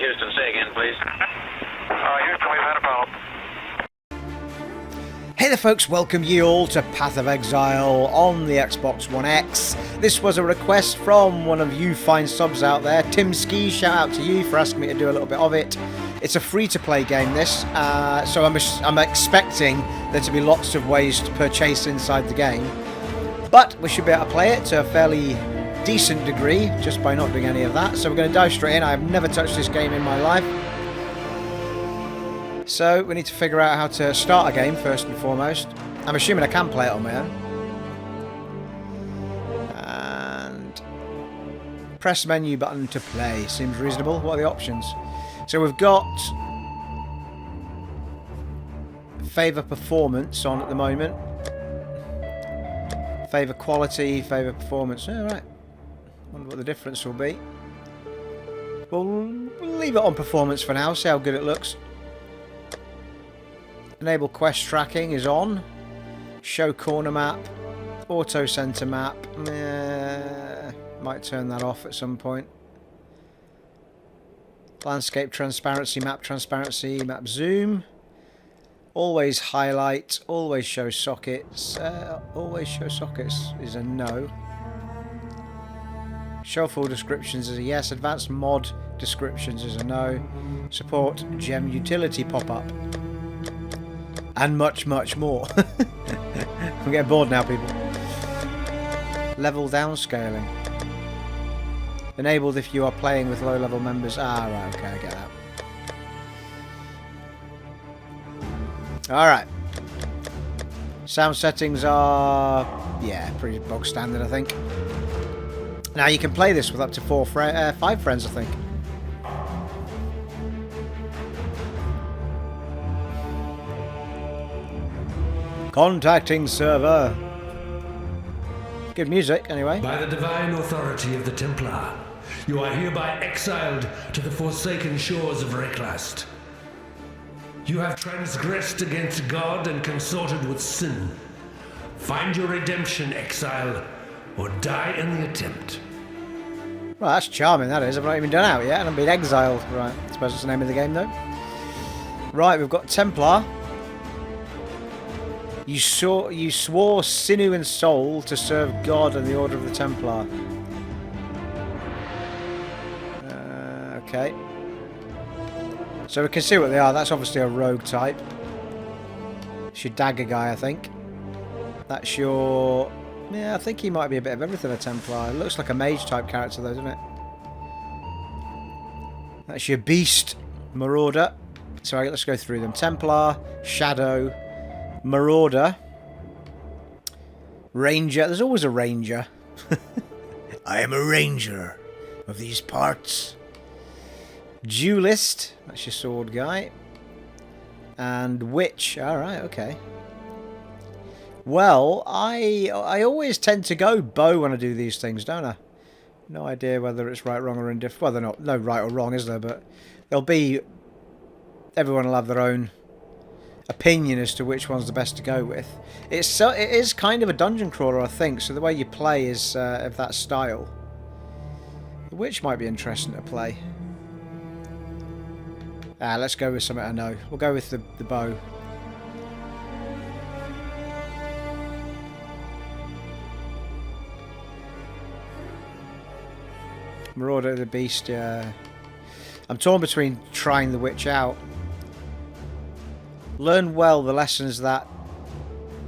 Houston, say again, please. Houston, we've had a problem. Hey there folks, welcome ye all to Path of Exile on the Xbox One X. This was a request from one of you fine subs out there. Tim Ski, shout out to you for asking me to do a little bit of it. It's a free-to-play game, this, so I'm expecting there to be lots of ways to purchase inside the game. But we should be able to play it to a fairly decent degree, just by not doing any of that. So we're going to dive straight in. I have never touched this game in my life. So we need to figure out how to start a game first and foremost. I'm assuming I can play it on my own. And press menu button to play. Seems reasonable. What are the options? So we've got favour performance on at the moment. Favour quality, favour performance. Alright. Wonder what the difference will be. We'll leave it on performance for now, see how good it looks. Enable quest tracking is on. Show corner map. Auto center map. Might turn that off at some point. Landscape transparency, map zoom. Always highlight. Always show sockets. Always show sockets is a no. Show full descriptions is a yes. Advanced mod descriptions is a no. Support gem utility pop-up. And much, much more. I'm getting bored now, people. Level downscaling. Enabled if you are playing with low-level members. Ah, right, okay, I get that. Alright. Sound settings are... yeah, pretty bog standard, I think. Now, you can play this with up to 5 friends, I think. Contacting server. Good music, anyway. By the divine authority of the Templar, you are hereby exiled to the forsaken shores of Reklast. You have transgressed against God and consorted with sin. Find your redemption, exile, or die in the attempt. Well, that's charming, that is. I've not even done out yet, and I've been exiled. Right, I suppose that's the name of the game, though. Right, we've got Templar. You swore sinew and soul to serve God and the Order of the Templar. Okay. So we can see what they are. That's obviously a rogue type. It's your dagger guy, I think. That's your... yeah, I think he might be a bit of everything, a Templar. It looks like a mage type character though, doesn't it? That's your beast, Marauder. So let's go through them. Templar, Shadow... Marauder, Ranger. There's always a Ranger. I am a Ranger of these parts. Duelist. That's your sword guy. And Witch. Alright, okay. Well, I always tend to go bow when I do these things, don't I? No idea whether it's right, wrong, or indifferent. Well, they're not. No right or wrong, is there? But there'll be... everyone will have their own opinion as to which one's the best to go with. It is kind of a dungeon crawler, I think, so the way you play is of that style. Which might be interesting to play. Let's go with something I know. We'll go with the bow. Marauder the Beast, yeah. I'm torn between trying the Witch out. Learn well the lessons that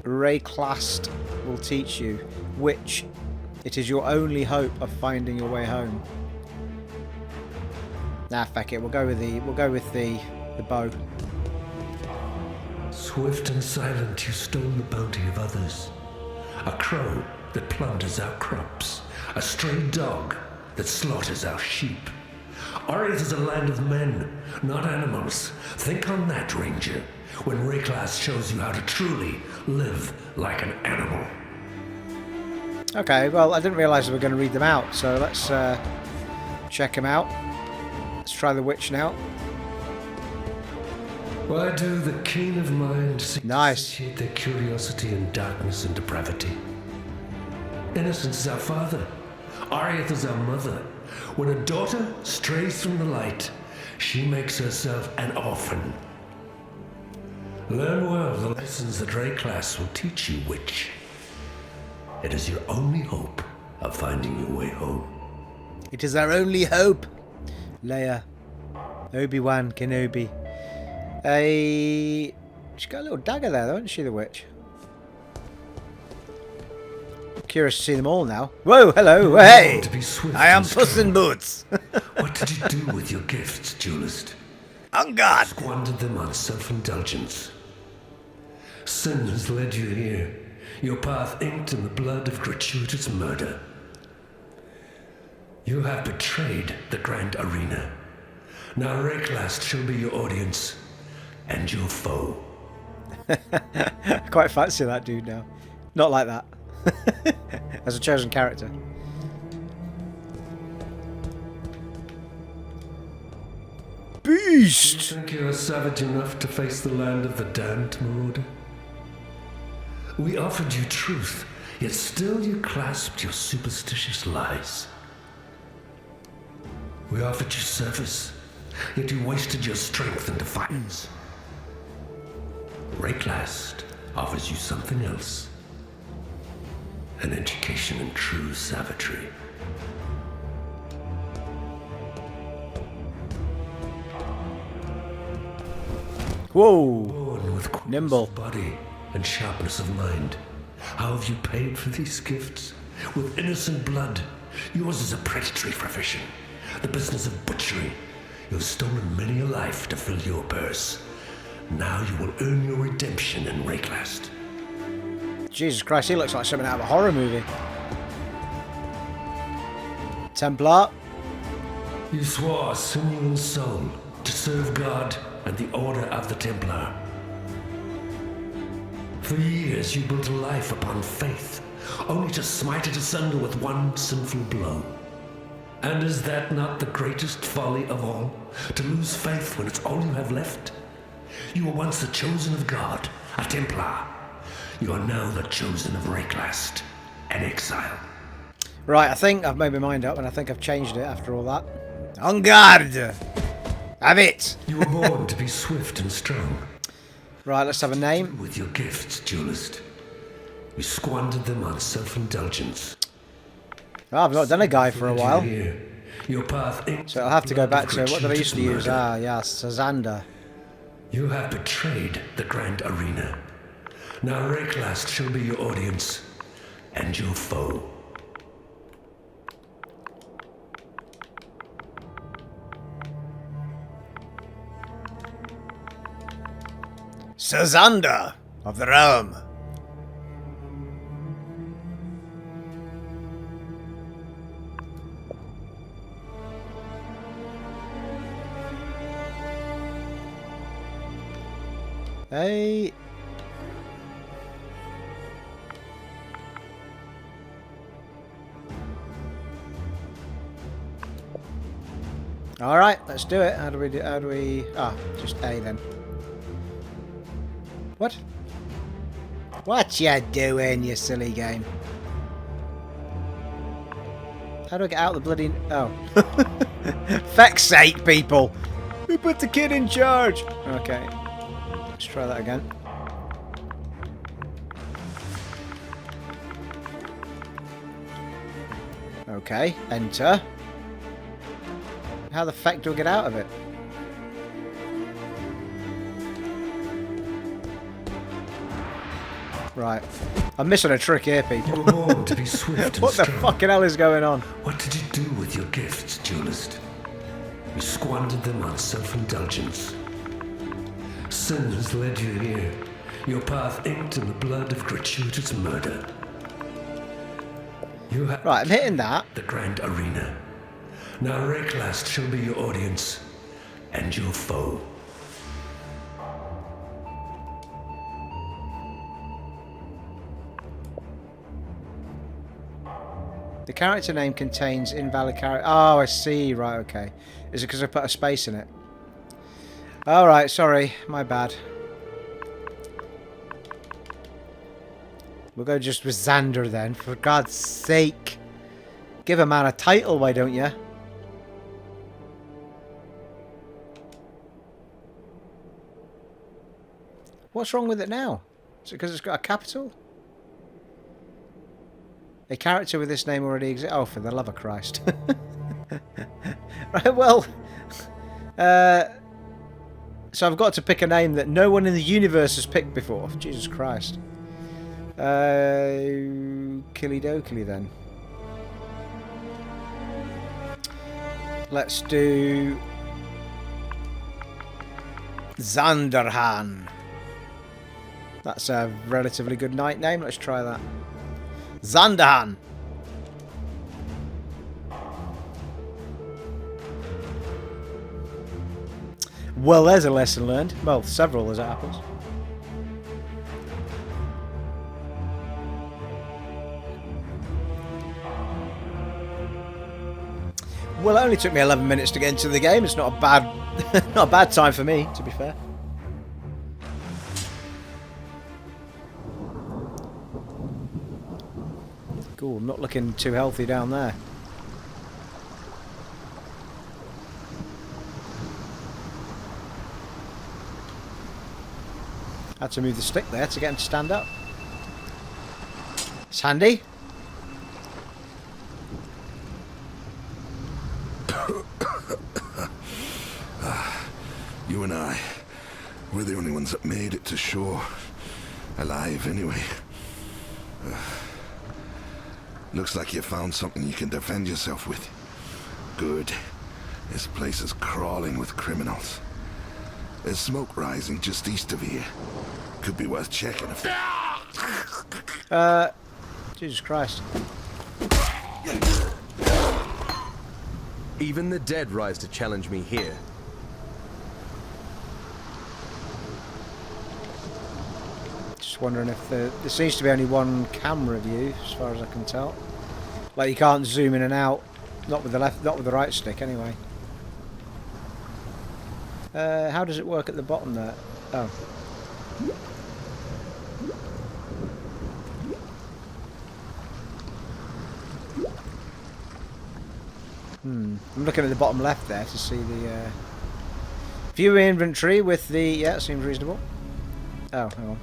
Reklast will teach you, which it is your only hope of finding your way home. Nah, feck it. We'll go with the bow. Swift and silent, you stole the bounty of others. A crow that plunders our crops. A stray dog that slaughters our sheep. Ariath is a land of men, not animals. Think on that, Ranger, when Reklast shows you how to truly live like an animal. Okay, well, I didn't realise we were going to read them out, so let's check them out. Let's try the Witch now. Why do the keen of mind seek Nice. to satiate their curiosity in darkness and depravity? Innocence is our father. Ariath is our mother. When a daughter strays from the light, she makes herself an orphan. Learn well the lessons that Rayclass will teach you, witch. It is your only hope of finding your way home. It is our only hope. Leia. Obi-Wan Kenobi. She's got a little dagger there, though, hasn't she, the witch? Curious to see them all now. Whoa, hello, hey! I am Puss in Boots. What did you do with your gifts, duelist? On guard! Squandered them on self-indulgence. Sin has led you here, your path inked in the blood of gratuitous murder. You have betrayed the grand arena. Now Rayclass shall be your audience and your foe. I quite fancy that dude now. Not like that. As a chosen character. Beast! You think you are savage enough to face the land of the damned, Marauder? We offered you truth, yet still you clasped your superstitious lies. We offered you service, yet you wasted your strength in defiance. Rayclass offers you something else. An education in true savagery. Whoa! Born with Nimble body and sharpness of mind. How have you paid for these gifts? With innocent blood. Yours is a predatory profession. The business of butchery. You have stolen many a life to fill your purse. Now you will earn your redemption in Rayclass. Jesus Christ, he looks like something out of a horror movie. Templar. You swore sinew and soul to serve God and the Order of the Templar. For years you built a life upon faith, only to smite it asunder with one sinful blow. And is that not the greatest folly of all? To lose faith when it's all you have left? You were once the chosen of God, a Templar. You are now the chosen of Rayclass, an Exile. Right, I think I've made my mind up and I think I've changed it after all that. En garde! Have it! You were born to be swift and strong. Right, let's have a name. With your gifts, duelist. You squandered them on self-indulgence. Oh, I've not done a guy for a while. Your path So I'll have to go back to what did I used to use? Ah, yes, Sazander. You have betrayed the grand arena. Now Rayclass shall be your audience and your foe. Sazander of the realm. Hey. All right, let's do it. How do we? Ah, just A then. What? What you doing, you silly game? How do I get out of the bloody... Oh. Feck's sake, people! Who put the kid in charge? Okay. Let's try that again. Okay, enter. How the feck do I get out of it? Right. I'm missing a trick here, people. You were born to be swift and What the strong. fucking hell is going on? What did you do with your gifts, duelist? You squandered them on self-indulgence. Sin has led you here, your path inked in the blood of gratuitous murder. You have Right, I'm hitting that. the grand arena. Now Rayclass shall be your audience and your foe. The character name contains invalid character. Oh, I see. Right, okay. Is it because I put a space in it? Alright, sorry. My bad. We'll go just with Xander then, for God's sake. Give a man a title, why don't you? What's wrong with it now? Is it because it's got a capital? A character with this name already exists. Oh, for the love of Christ. Right, well... so I've got to pick a name that no one in the universe has picked before. Jesus Christ. Killy dokily then. Let's do... Zanderhan. That's a relatively good knight name. Let's try that. Zanderhan. Well, there's a lesson learned. Well, several as it happens. Well, it only took me 11 minutes to get into the game. It's not a bad, not a bad time for me, to be fair. Cool, I'm not looking too healthy down there. Had to move the stick there to get him to stand up. It's handy. You and I, we're the only ones that made it to shore. Alive, anyway. Looks like you found something you can defend yourself with. Good. This place is crawling with criminals. There's smoke rising just east of here. Could be worth checking if... Jesus Christ. Even the dead rise to challenge me here. Just wondering if there seems to be only one camera view, as far as I can tell. Like you can't zoom in and out, not with the left, not with the right stick, anyway. How does it work at the bottom there? Oh. I'm looking at the bottom left there to see the view inventory with the... Yeah, it seems reasonable. Oh, hang on.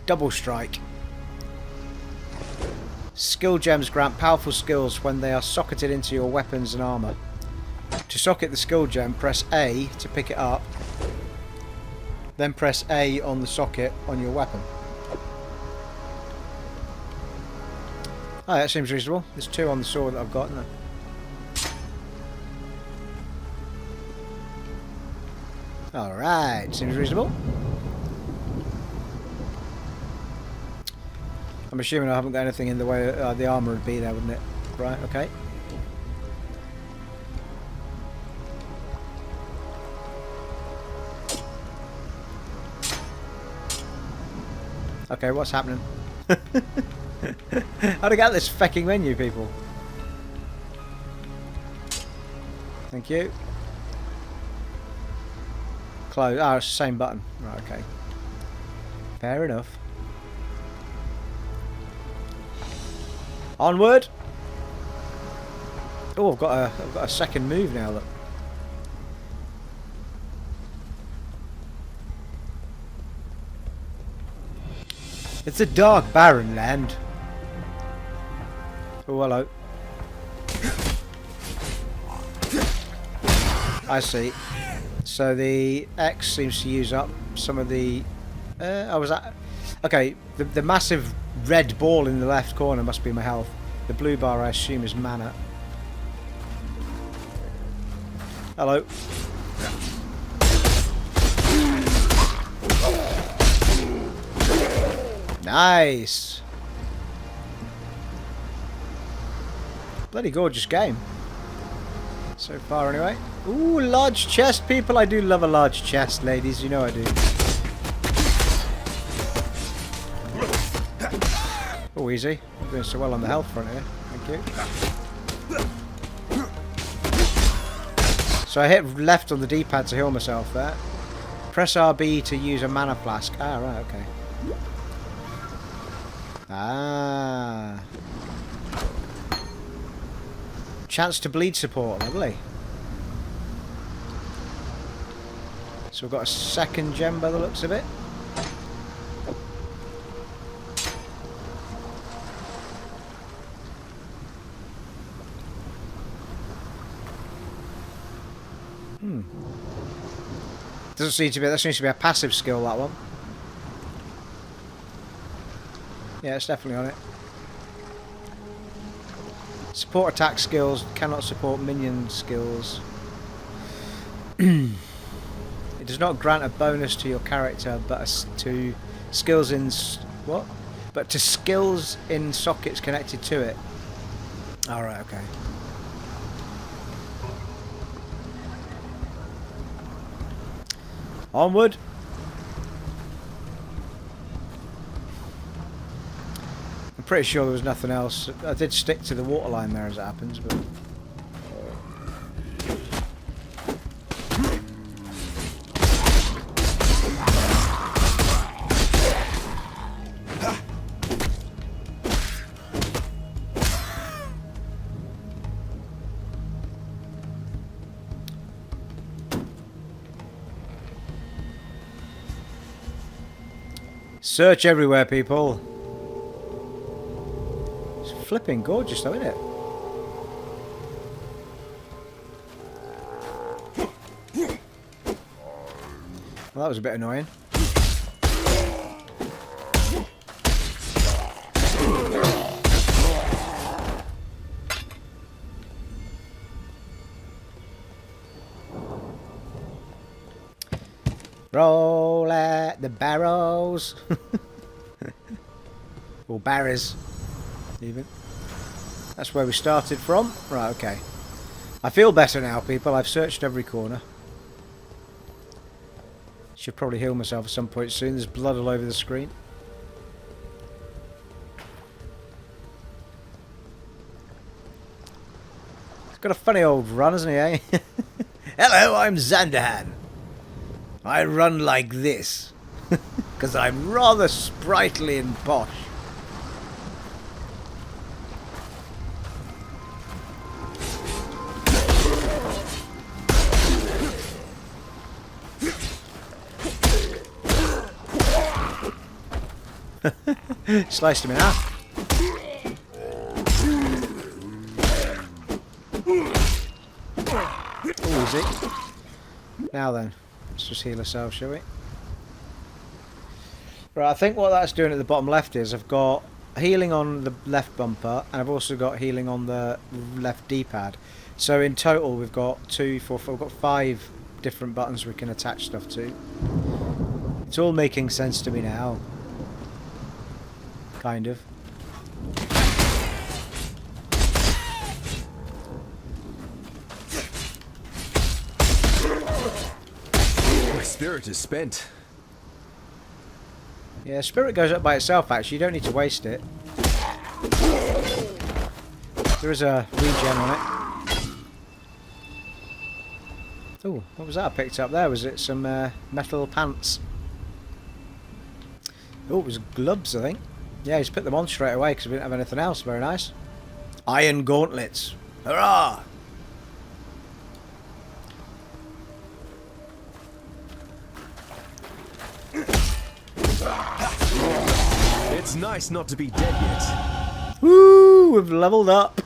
Double strike. Skill gems grant powerful skills when they are socketed into your weapons and armor. To socket the skill gem, press A to pick it up. Then press A on the socket on your weapon. Oh, that seems reasonable. There's 2 on the sword that I've got, isn't there? Alright, seems reasonable. I'm assuming I haven't got anything in the way the armour would be there, wouldn't it? Right, okay. Okay, what's happening? How do I get this fecking menu, people? Thank you. Close. Ah, it's the same button. Right, okay. Fair enough. Onward. Oh, I've got a second move now. Look. It's a dark, barren land. Oh, hello. I see. So the X seems to use up some of the... Okay, the massive red ball in the left corner must be my health. The blue bar, I assume, is mana. Hello. Nice. Bloody gorgeous game. So far, anyway. Ooh, large chest, people. I do love a large chest, ladies. You know I do. Oh, easy. I'm doing so well on the health front here. Thank you. So I hit left on the D-pad to heal myself there. Press RB to use a mana flask. Ah, right, okay. Ah. Chance to bleed support, lovely. So we've got a second gem by the looks of it. Doesn't seem to be. That seems to be a passive skill. That one. Yeah, it's definitely on it. Support attack skills cannot support minion skills. It does not grant a bonus to your character, but to skills in what? But to skills in sockets connected to it. All right. Okay. Onward. I'm pretty sure there was nothing else. I did stick to the waterline there as it happens, but... Search everywhere, people. It's flipping gorgeous though, isn't it? Well, that was a bit annoying. Roll at the barrels. Or barries, even. That's where we started from. Right, okay. I feel better now, people. I've searched every corner. Should probably heal myself at some point soon. There's blood all over the screen. He's got a funny old run, hasn't he, eh? Hello, I'm Zandahan. I run like this, because I'm rather sprightly and posh. Sliced him in half. Oh, easy. Now then. Let's just heal ourselves, shall we? Right, I think what that's doing at the bottom left is I've got healing on the left bumper and I've also got healing on the left D-pad. So in total we've got 2, 4, 5, we've got 5 different buttons we can attach stuff to. It's all making sense to me now. Kind of. Spirit is spent. Yeah, spirit goes up by itself actually, you don't need to waste it. There is a regen on it. Oh, what was that I picked up there? Was it some metal pants? Oh, it was gloves, I think. Yeah, he's put them on straight away because we didn't have anything else. Very nice. Iron gauntlets. Hurrah! It's nice not to be dead yet. Woo! We've leveled up.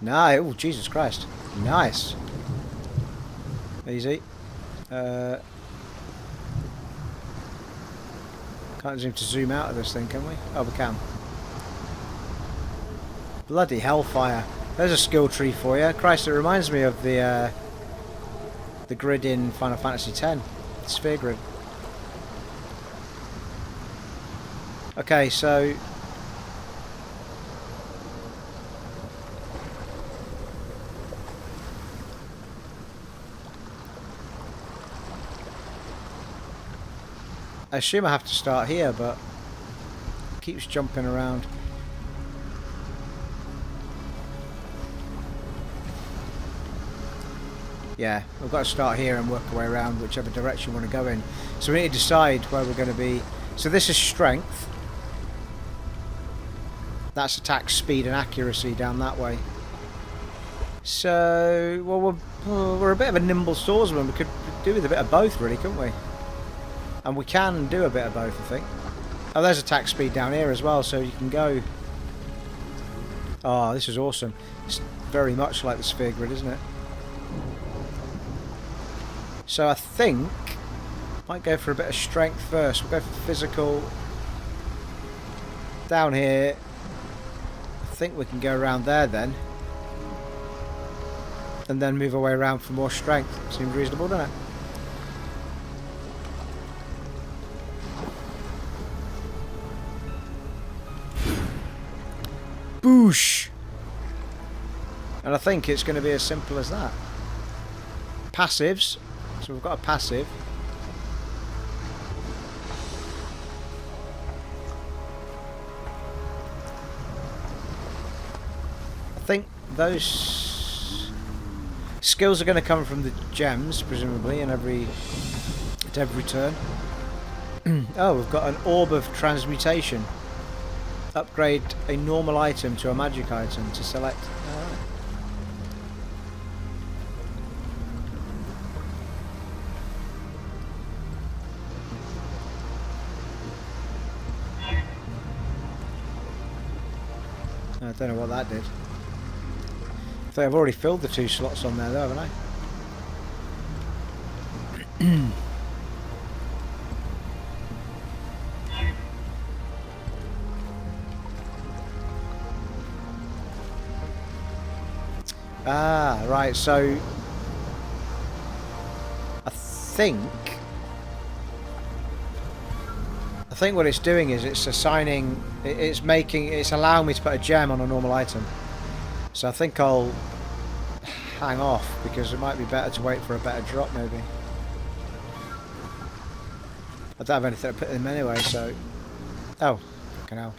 Nice. Oh, Jesus Christ. Nice. Easy. Can't seem to zoom out of this thing, can we? Oh, we can. Bloody hellfire. There's a skill tree for you. Christ, it reminds me of the grid in Final Fantasy X. The sphere grid. Okay, so... I assume I have to start here, but it keeps jumping around. Yeah, we've got to start here and work our way around whichever direction we want to go in. So we need to decide where we're going to be. So this is strength. That's attack speed and accuracy down that way. So, well, we're Oh, we're a bit of a nimble swordsman. We could do with a bit of both, really, couldn't we? And we can do a bit of both, I think. Oh, there's attack speed down here as well, so you can go... Oh, this is awesome. It's very much like the sphere grid, isn't it? So I think... Might go for a bit of strength first. We'll go for physical. Down here. I think we can go around there then. And then move our way around for more strength. Seems reasonable, doesn't it? Boosh! And I think it's going to be as simple as that. Passives. So we've got a passive. I think those skills are going to come from the gems, presumably, at every turn. Oh, we've got an orb of transmutation. Upgrade a normal item to a magic item to select. Alright. I don't know what that did. I think I've already filled the 2 slots on there though, haven't I? Ah, right, so I think what it's doing is it's assigning, it's allowing me to put a gem on a normal item. So I think I'll hang off because it might be better to wait for a better drop maybe. I don't have anything to put in them anyway, so... Oh, fucking hell.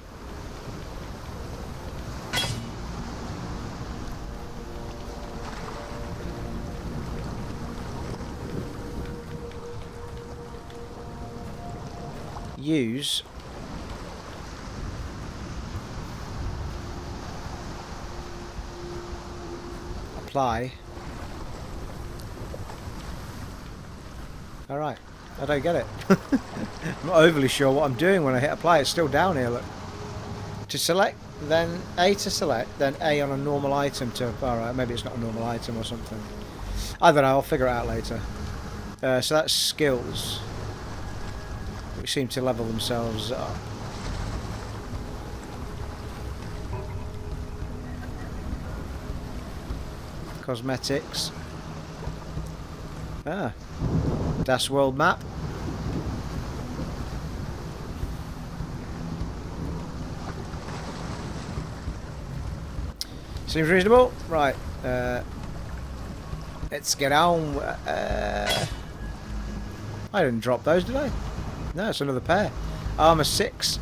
Use apply. Alright, I don't get it. I'm not overly sure what I'm doing when I hit apply. It's still down here, look. To select, then A to select, then A on a normal item to... Alright, maybe it's not a normal item or something. I don't know, I'll figure it out later. So that's skills. Which seem to level themselves up. Cosmetics. Ah. Das world map. Seems reasonable. Right. Let's get on. I didn't drop those, did I? No, it's another pair. Armour 6.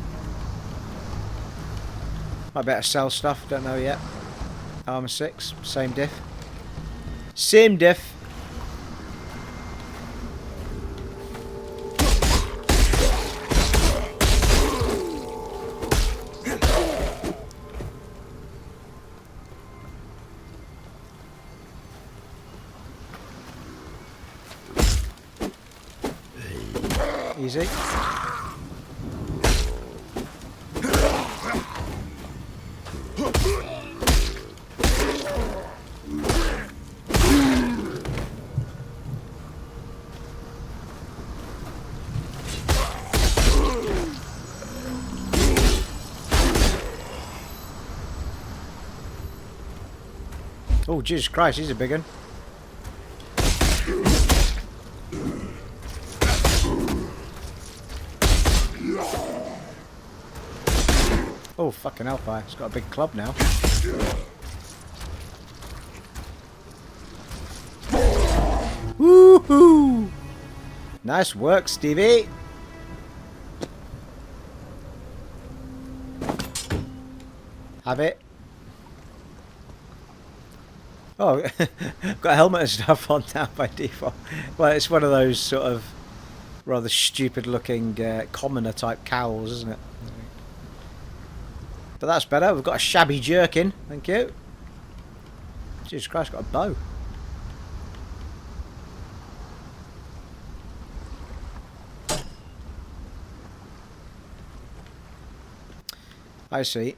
Might better sell stuff, don't know yet. Armour 6, same diff. Same diff. Easy. Oh, Jesus Christ, he's a big one. Oh, fucking hellfire. It's got a big club now. Woohoo! Nice work, Stevie. Have it. Oh, got a helmet and stuff on now by default. Well, it's one of those sort of rather stupid looking commoner type cowls, isn't it? But that's better. We've got a shabby jerkin. Thank you. Jesus Christ, got a bow. I see.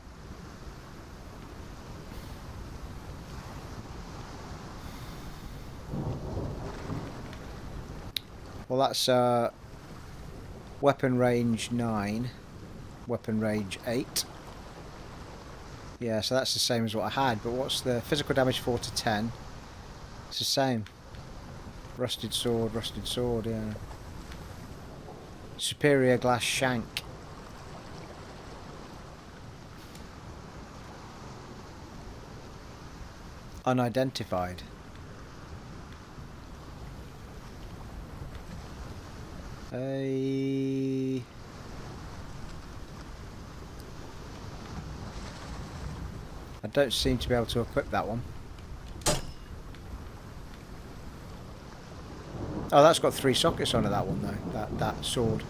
Well, that's weapon range 9, weapon range 8. Yeah, so that's the same as what I had, but what's the physical damage 4 to 10? It's the same. Rusted sword, yeah. Superior glass shank. Unidentified. I don't seem to be able to equip that one. Oh, that's got 3 sockets on it, that one though. That sword.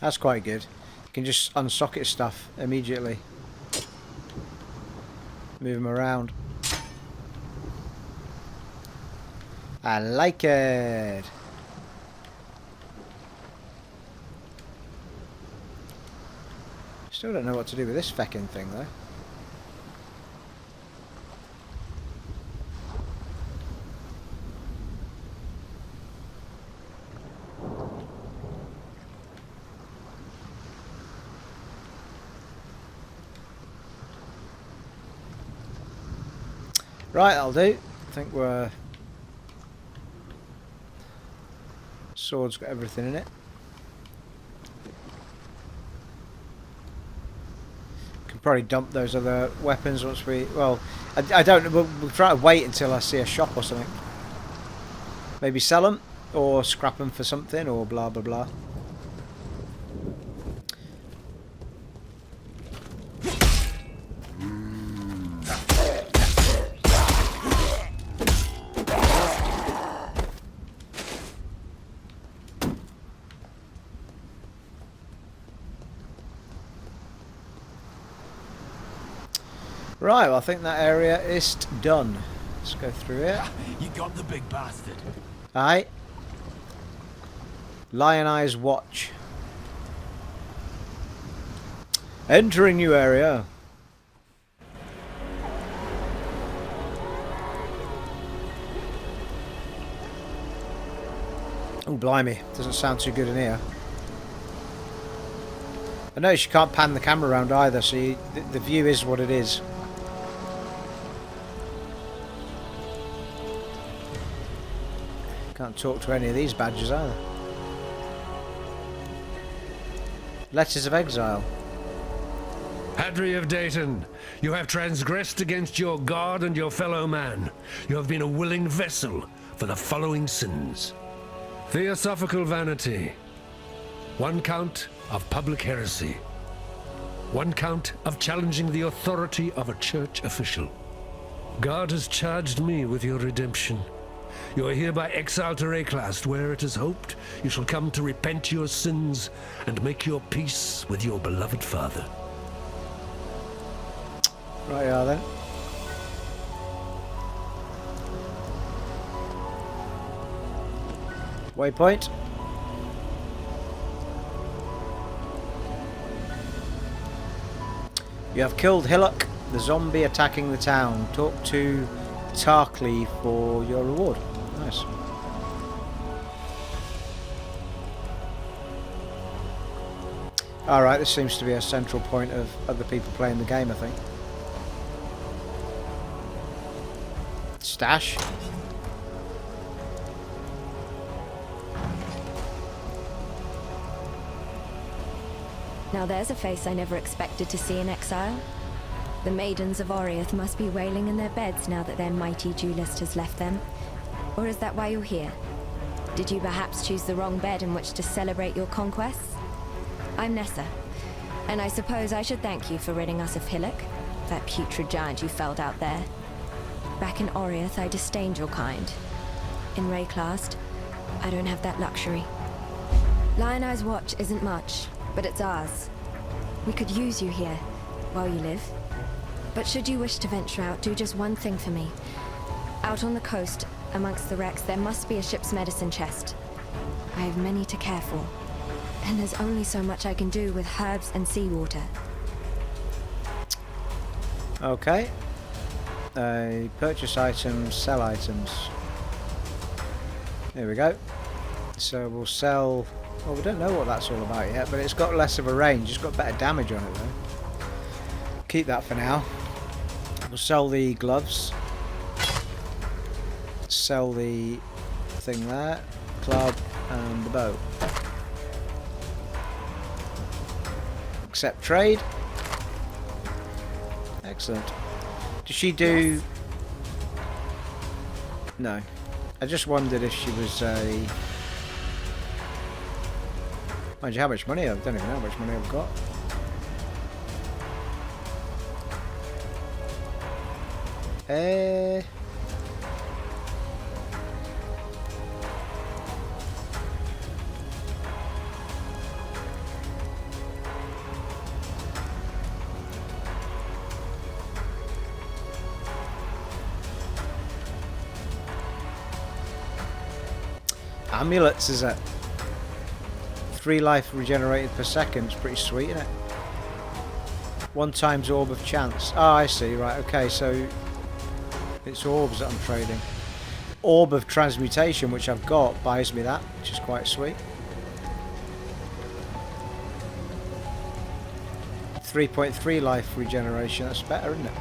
That's quite good. You can just unsocket stuff immediately. Move them around. I like it. Still don't know what to do with this feckin' thing though. Right, that'll do. I think we're... Sword's got everything in it. Can probably dump those other weapons once we... Well, I don't know. We'll try to wait until I see a shop or something. Maybe sell them or scrap them for something or blah blah blah. Right, well, I think that area is done. Let's go through it. You got the big bastard. Aye. Lioneyes watch. Entering new area. Oh, blimey. Doesn't sound too good in here. I notice you can't pan the camera around either, so the view is what it is. Can't talk to any of these badges either. Letters of Exile. Hadri of Dayton, you have transgressed against your God and your fellow man. You have been a willing vessel for the following sins. Theosophical vanity. 1 count of public heresy. 1 count of challenging the authority of a church official. God has charged me with your redemption. You are hereby exiled to Reclast, where it is hoped you shall come to repent your sins and make your peace with your beloved father. Right, yeah, then. Waypoint. You have killed Hillock, the zombie attacking the town. Talk to Tarkley for your reward. Nice. Alright, this seems to be a central point of other people playing the game, I think. Stash. Now there's a face I never expected to see in Exile. The maidens of Oriath must be wailing in their beds now that their mighty duelist has left them. Or is that why you're here? Did you perhaps choose the wrong bed in which to celebrate your conquests? I'm Nessa, and I suppose I should thank you for ridding us of Hillock, that putrid giant you felled out there. Back in Oriath, I disdained your kind. In Reclast, I don't have that luxury. Lioneyes watch isn't much, but it's ours. We could use you here, while you live. But should you wish to venture out, do just one thing for me. Out on the coast, amongst the wrecks, there must be a ship's medicine chest. I have many to care for, and there's only so much I can do with herbs and seawater. Okay. Purchase items, sell items. There we go. So we'll sell... Well, we don't know what that's all about yet, but it's got less of a range. It's got better damage on it, though. Keep that for now. We'll sell the gloves. Sell the thing there. Club and the bow. Accept trade. Excellent. Does she do... Yes. No. I just wondered if she was a... Mind you, how much money? I don't even know how much money I've got. Amulets, is it? 3 life regenerated per second. It's pretty sweet, isn't it? 1 times orb of chance. Oh, I see. Right. Okay. So it's orbs that I'm trading. Orb of transmutation, which I've got, buys me that, which is quite sweet. 3.3 life regeneration. That's better, isn't it?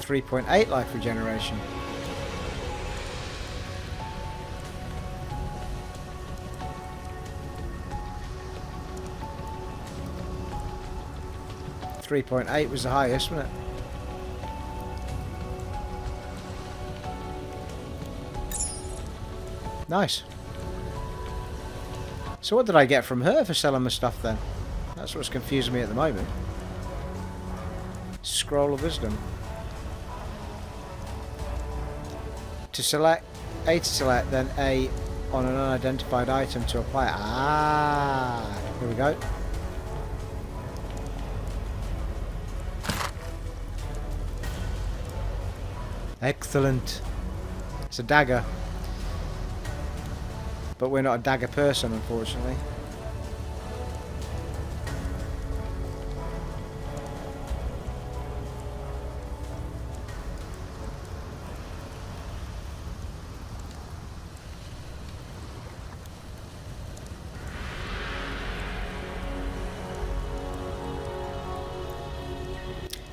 .8 life regeneration. .8 was the highest, wasn't it? Nice. So what did I get from her for selling my stuff then? That's what's confusing me at the moment. Scroll of Wisdom. To select, A to select, then A on an unidentified item to apply. Ah, here we go. Excellent. It's a dagger. But we're not a dagger person, unfortunately.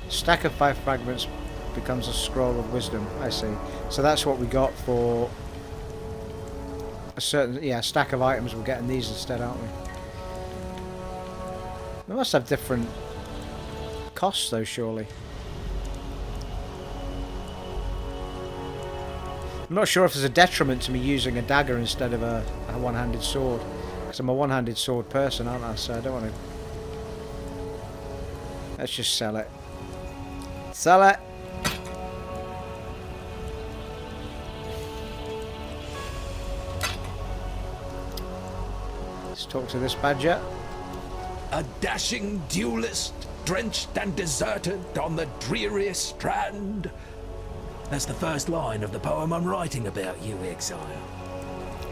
Stack of 5 fragments becomes a scroll of wisdom. I see. So that's what we got for a certain stack of items. We're getting these instead, aren't we? We must have different costs though, surely. I'm not sure if there's a detriment to me using a dagger instead of a one-handed sword, because I'm a one-handed sword person, aren't I? So I don't want to. Let's just sell it. Sell it. Let's talk to this badger. A dashing duelist, drenched and deserted on the dreariest strand. That's the first line of the poem I'm writing about you, Exile.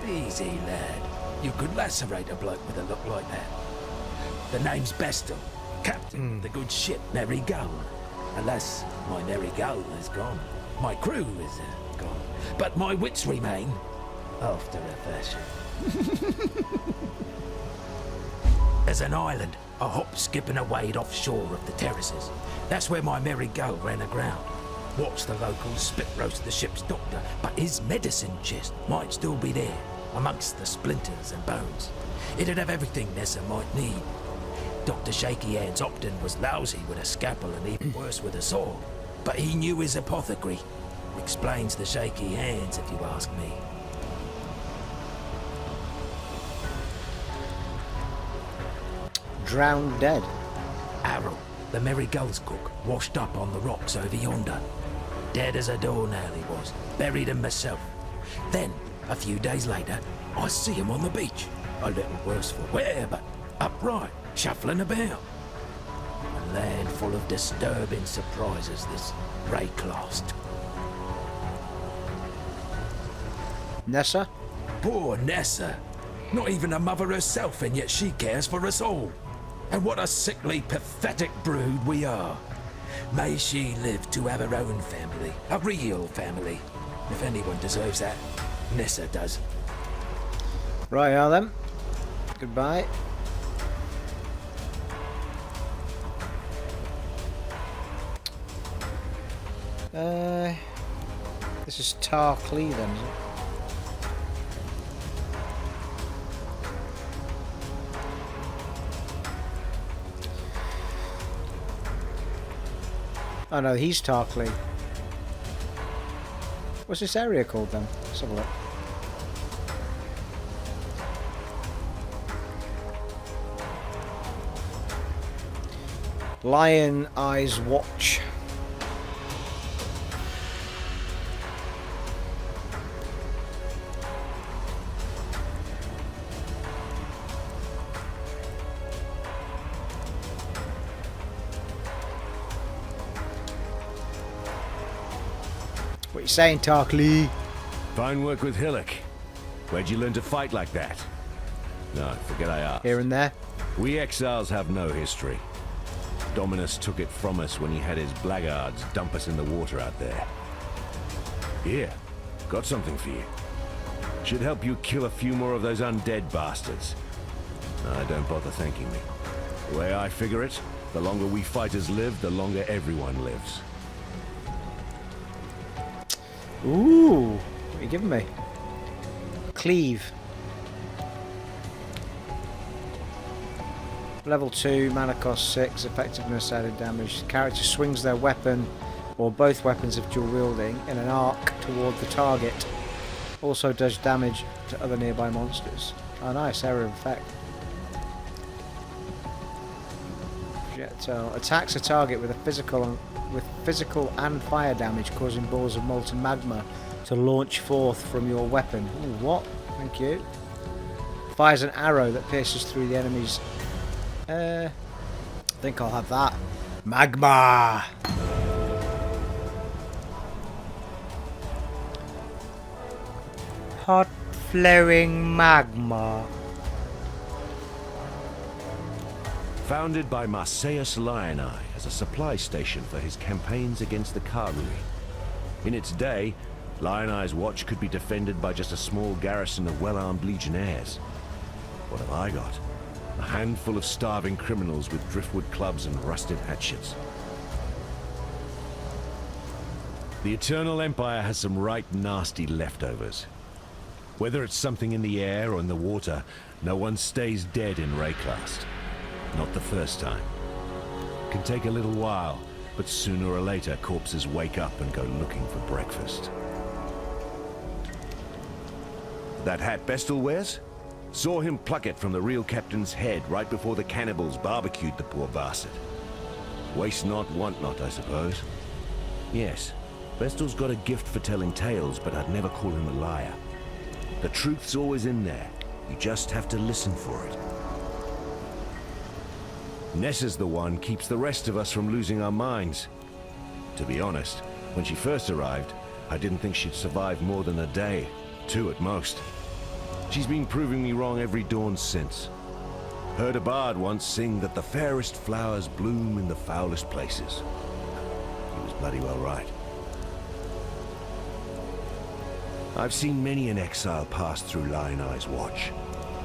Easy, lad. You could lacerate a bloke with a look like that. The name's Bestel, captain of the good ship Merry Gull. Alas, my Merry Gull is gone. My crew is gone. But my wits remain, after a fashion. There's an island, a hop, skip and a wade offshore of the terraces. That's where my Merry Gull ran aground. Watched the locals spit roast the ship's doctor, but his medicine chest might still be there, amongst the splinters and bones. It'd have everything Nessa might need. Dr. Shaky Hands Opton was lousy with a scalpel and even worse with a saw, but he knew his apothecary. Explains the shaky hands, if you ask me. Drowned dead. Arrow, the Merry Gull's cook, washed up on the rocks over yonder. Dead as a doornail he was, buried him myself. Then, a few days later, I see him on the beach. A little worse for wear, but upright, shuffling about. A land full of disturbing surprises, this Rayclast. Nessa? Poor Nessa. Not even a mother herself, and yet she cares for us all. And what a sickly, pathetic brood we are. May she live to have her own family, a real family. If anyone deserves that, Nessa does. Right, then. Goodbye. This is Tarklee then, is it? Oh no, he's Tarklee. What's this area called then? Let's have a look. Lioneyes Watch. What you saying, Tarklee? Fine work with Hillock. Where'd you learn to fight like that? No, forget I asked. Here and there. We Exiles have no history. Dominus took it from us when he had his blackguards dump us in the water out there. Here, got something for you. Should help you kill a few more of those undead bastards. No, don't bother thanking me. The way I figure it, the longer we fighters live, the longer everyone lives. Ooh, what are you giving me? Cleave. Level 2, mana cost 6, effectiveness added damage. The character swings their weapon or both weapons if dual wielding in an arc toward the target. Also does damage to other nearby monsters. Oh nice, area of effect. Projectile attacks a target with physical and fire damage, causing balls of molten magma to launch forth from your weapon. Ooh, what? Thank you. Fires an arrow that pierces through the enemy's. I think I'll have that. Magma! Hot flowing magma. Founded by Marseilles Lioneye as a supply station for his campaigns against the Karui. In its day, Lioneyes Watch could be defended by just a small garrison of well-armed legionnaires. What have I got? A handful of starving criminals with driftwood clubs and rusted hatchets. The Eternal Empire has some right nasty leftovers. Whether it's something in the air or in the water, no one stays dead in Rayclast. Not the first time. Can take a little while, but sooner or later corpses wake up and go looking for breakfast. That hat Bestel wears? Saw him pluck it from the real captain's head right before the cannibals barbecued the poor bastard. Waste not, want not, I suppose. Yes, Bestel's got a gift for telling tales, but I'd never call him a liar. The truth's always in there. You just have to listen for it. Nessa's the one keeps the rest of us from losing our minds. To be honest, when she first arrived, I didn't think she'd survive more than a day, 2 at most. She's been proving me wrong every dawn since. Heard a bard once sing that the fairest flowers bloom in the foulest places. He was bloody well right. I've seen many an exile pass through Lioneyes Watch,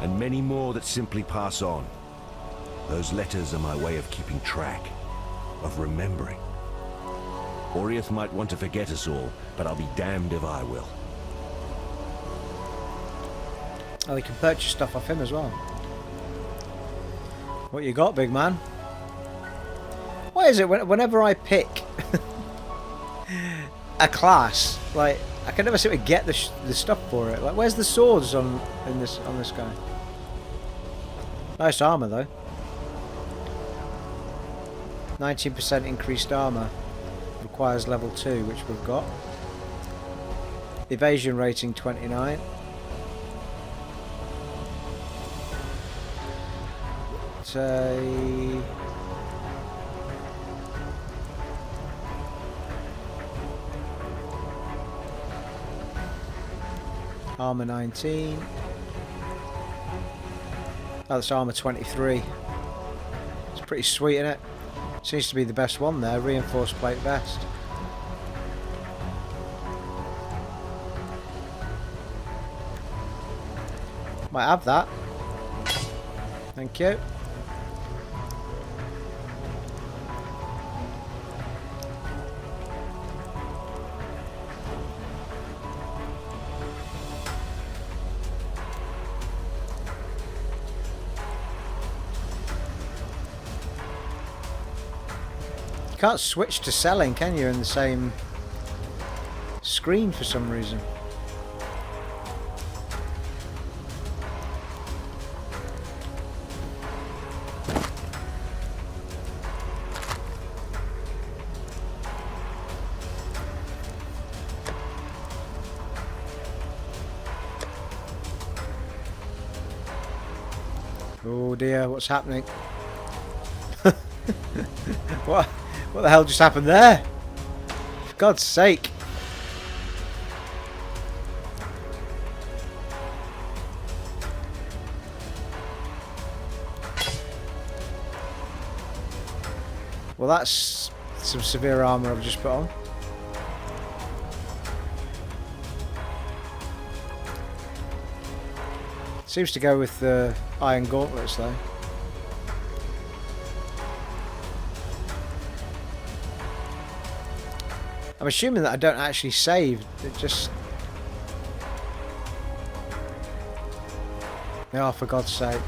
and many more that simply pass on. Those letters are my way of keeping track, of remembering. Oriath might want to forget us all, but I'll be damned if I will. Oh, they can purchase stuff off him as well. What you got, big man? Why is it whenever I pick a class, like I can never seem to get the stuff for it? Like, where's the swords on this guy? Nice armor though. 19% increased armor. Requires level 2, which we've got. Evasion rating 29. a... Armor 19. Oh, that's armor 23. It's pretty sweet, isn't it? Seems to be the best one there, reinforced plate vest. Might have that. Thank you. You can't switch to selling, can you, in the same screen for some reason? Oh dear, what's happening? What the hell just happened there? For God's sake. Well, that's some severe armor I've just put on. Seems to go with the iron gauntlets though. I'm assuming that I don't actually save, it just... Oh, for God's sake.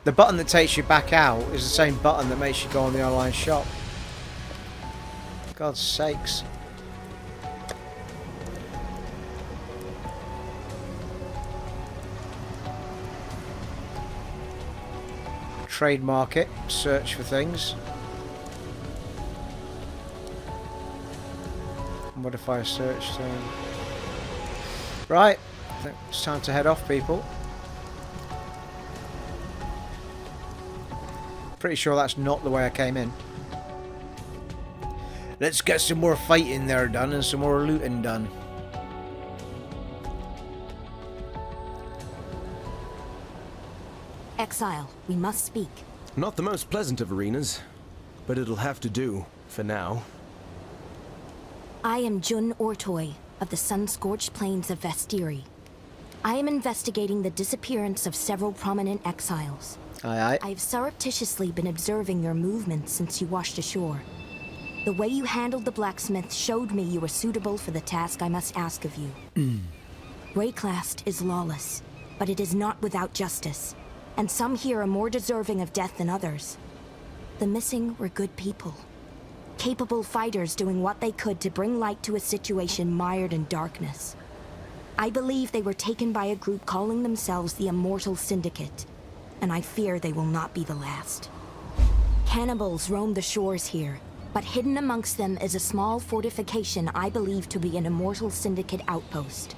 The button that takes you back out is the same button that makes you go on the online shop. God's sakes. Trademark it, search for things. Modify a search term. Right, I think it's time to head off, people. Pretty sure that's not the way I came in. Let's get some more fighting there done and some more looting done. Exile, we must speak. Not the most pleasant of arenas, but it'll have to do for now. I am Jun Ortoy of the sun-scorched plains of Vestiri. I am investigating the disappearance of several prominent exiles. Aye, aye. I have surreptitiously been observing your movements since you washed ashore. The way you handled the blacksmith showed me you were suitable for the task I must ask of you. Greyclast is lawless, but it is not without justice, and some here are more deserving of death than others. The missing were good people. Capable fighters doing what they could to bring light to a situation mired in darkness. I believe they were taken by a group calling themselves the Immortal Syndicate, and I fear they will not be the last. Cannibals roam the shores here, but hidden amongst them is a small fortification I believe to be an Immortal Syndicate outpost.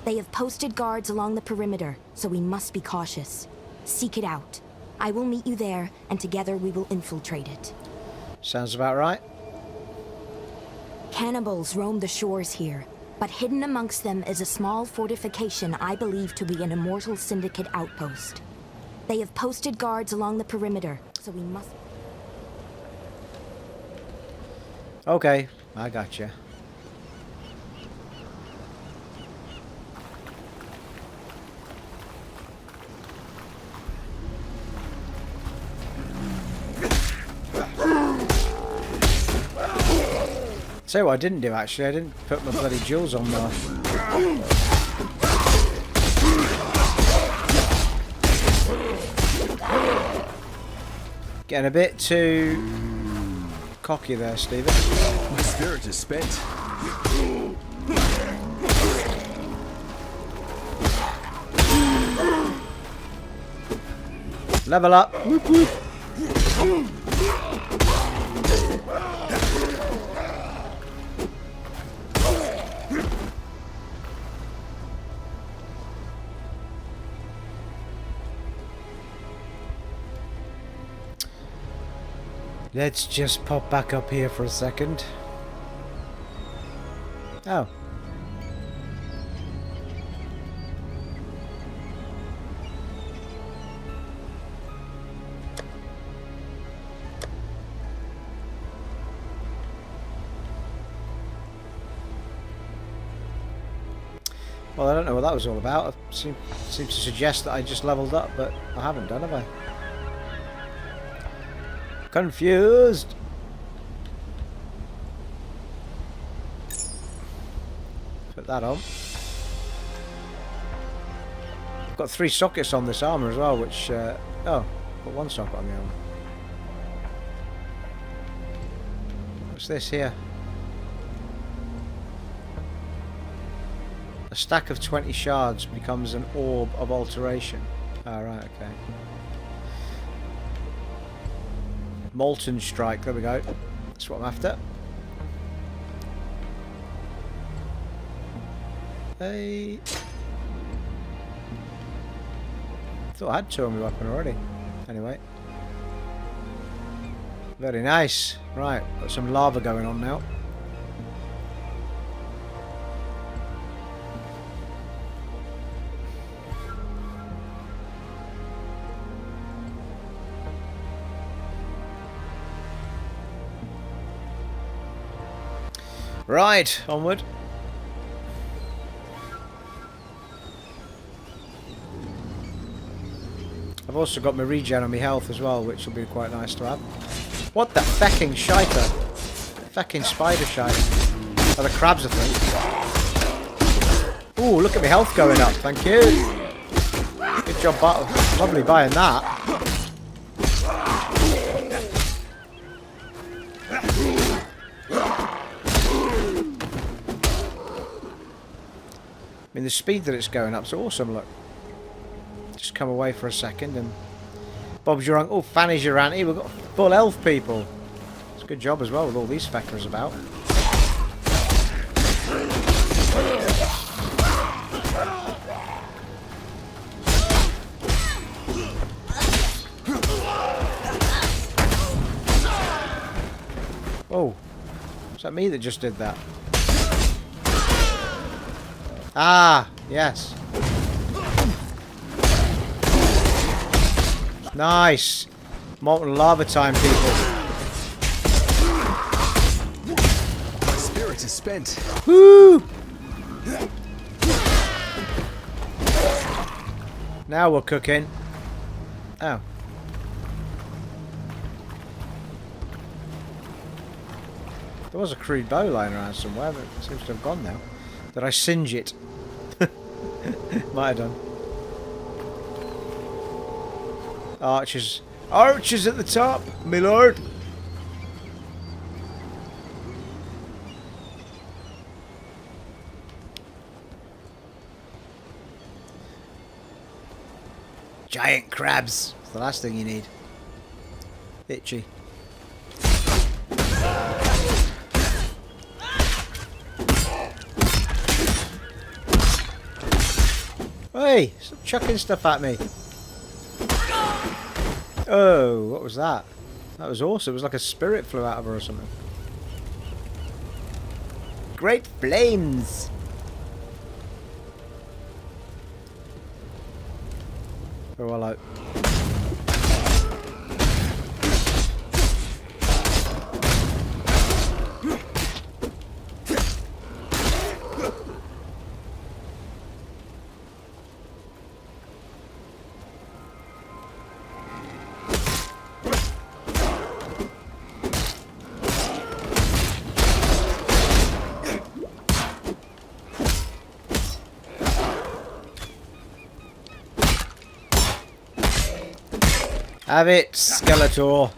They have posted guards along the perimeter, so we must be cautious. Seek it out. I will meet you there, and together we will infiltrate it. Sounds about right. Cannibals roam the shores here, but hidden amongst them is a small fortification I believe to be an Immortal Syndicate outpost. They have posted guards along the perimeter, so we must... Okay, I gotcha. Tell you what I didn't do actually, I didn't put my bloody jewels on there. Getting a bit too cocky there, Stephen. My spirit is spent. Level up. Whoop, whoop. Let's just pop back up here for a second. Oh. Well, I don't know what that was all about. It seemed to suggest that I just leveled up, but I haven't done, have I? Confused. Put that on. I've got 3 sockets on this armour as well, which... oh, got 1 socket on the armour. What's this here? A stack of 20 shards becomes an orb of alteration. Ah, right, okay. Molten strike, there we go. That's what I'm after. Hey. Thought I had 2 on my weapon already. Anyway. Very nice. Right, got some lava going on now. Right, onward. I've also got my regen on my health as well, which will be quite nice to have. What the fecking shiter? Fecking spider shite. Oh, the crabs, I think. Ooh, look at my health going up, thank you. Good job, lovely buying that. I mean, the speed that it's going up's awesome, look. Just come away for a second and... Bob's your uncle. Oh, Fanny's your auntie. We've got full elf people. It's a good job as well with all these feckers about. Oh. Was that me that just did that? Ah, yes. Nice. Molten lava time, people. My spirit is spent. Woo! Now we're cooking. Oh. There was a crude bow lying around somewhere, but it seems to have gone now. Did I singe it? Might have done. Archers. Archers at the top, my lord. Giant crabs. It's the last thing you need. Itchy. Hey, stop chucking stuff at me. Oh, what was that? That was awesome. It was like a spirit flew out of her or something. Great flames! Oh, hello. Have it, Skeletor.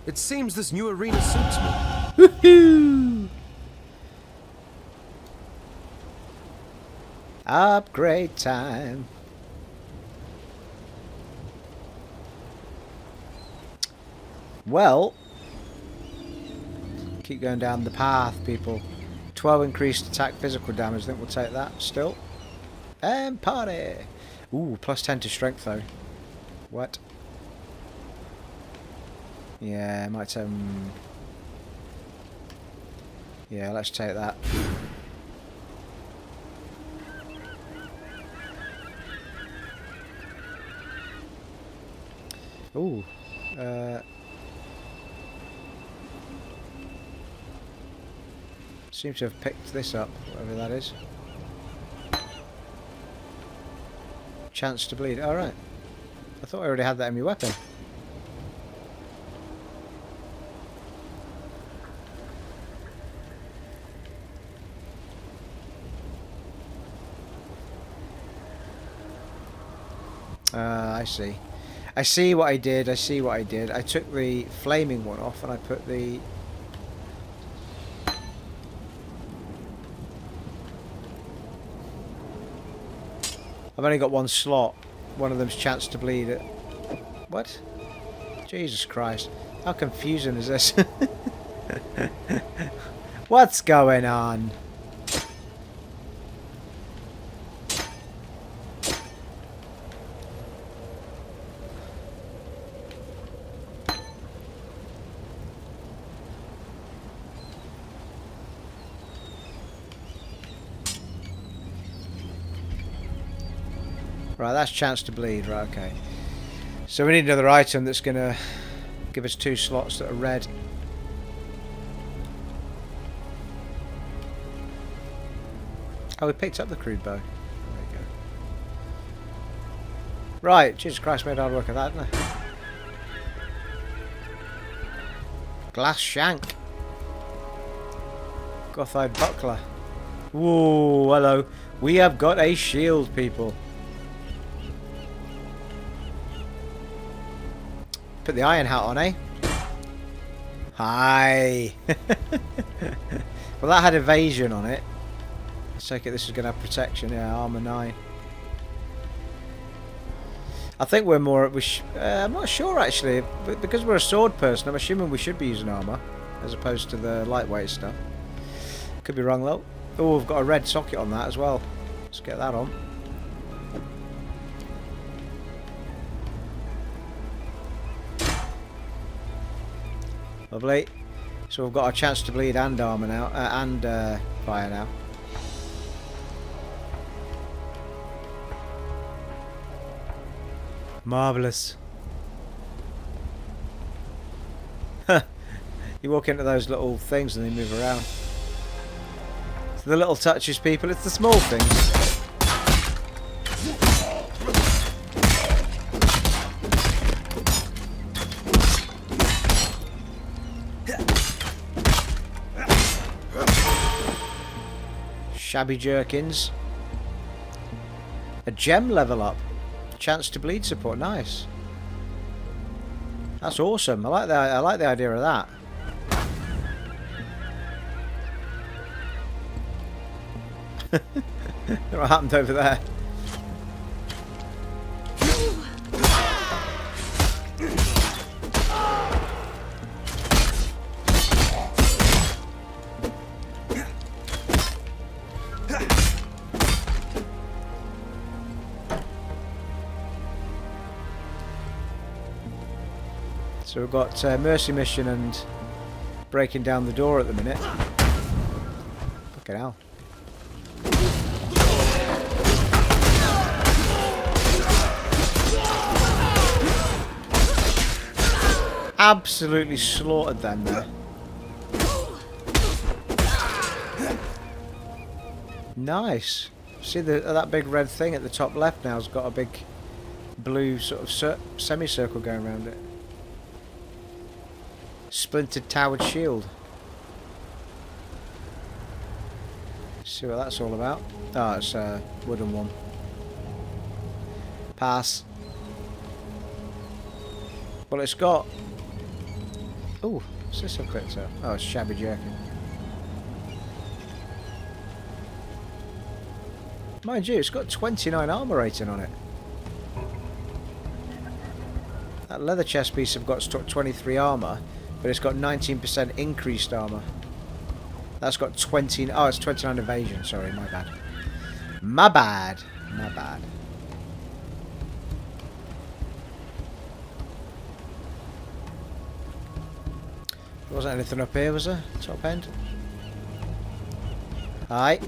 It seems this new arena suits me. Woohoo! Upgrade time. Well, keep going down the path, people. 12 increased attack physical damage. I think we'll take that still. And party. Ooh, plus 10 to strength though. What? Yeah, might yeah, let's take that. Ooh. Seem to have picked this up, whatever that is. Chance to bleed. Alright. I thought I already had that in my weapon. I see. I see what I did. I see what I did. I took the flaming one off and I put the... I've only got one slot. One of them's chance to bleed it. What? Jesus Christ. How confusing is this? What's going on? Right, that's chance to bleed. Right, okay. So we need another item that's going to give us 2 slots that are red. Oh, we picked up the crude bow. There you go. Right, Jesus Christ, made hard work of that, didn't I? Glass shank. Gothite buckler. Whoa, hello. We have got a shield, people. Put the iron hat on, eh? Hi. Well, that had evasion on it. Let's take it. This is going to have protection. Yeah, armor 9. I think we're more. I'm not sure actually, but because we're a sword person, I'm assuming we should be using armor as opposed to the lightweight stuff. Could be wrong though. Oh, we've got a red socket on that as well. Let's get that on. Lovely. So we've got a chance to bleed and armor now, and fire now. Marvelous. You walk into those little things and they move around. It's the little touches, people. It's the small things. Shabby jerkins. A gem level up. Chance to bleed support. Nice. That's awesome. I like that. I like the idea of that. What happened over there? So we've got Mercy Mission and breaking down the door at the minute. Fucking hell. Absolutely slaughtered them there. Nice. See that big red thing at the top left now has got a big blue sort of semicircle going around it. Splintered towered shield. See what that's all about. Oh, it's a wooden one. Pass. Well, it's got... Ooh, what's this I've clicked up? Oh, it's shabby jerkin. Mind you, it's got 29 armor rating on it. That leather chest piece I've got 23 armor, but it's got 19% increased armor. That's got 20... Oh, it's 29 evasion. Sorry, my bad. My bad. My bad. There wasn't anything up here, was there? Top end. Hi.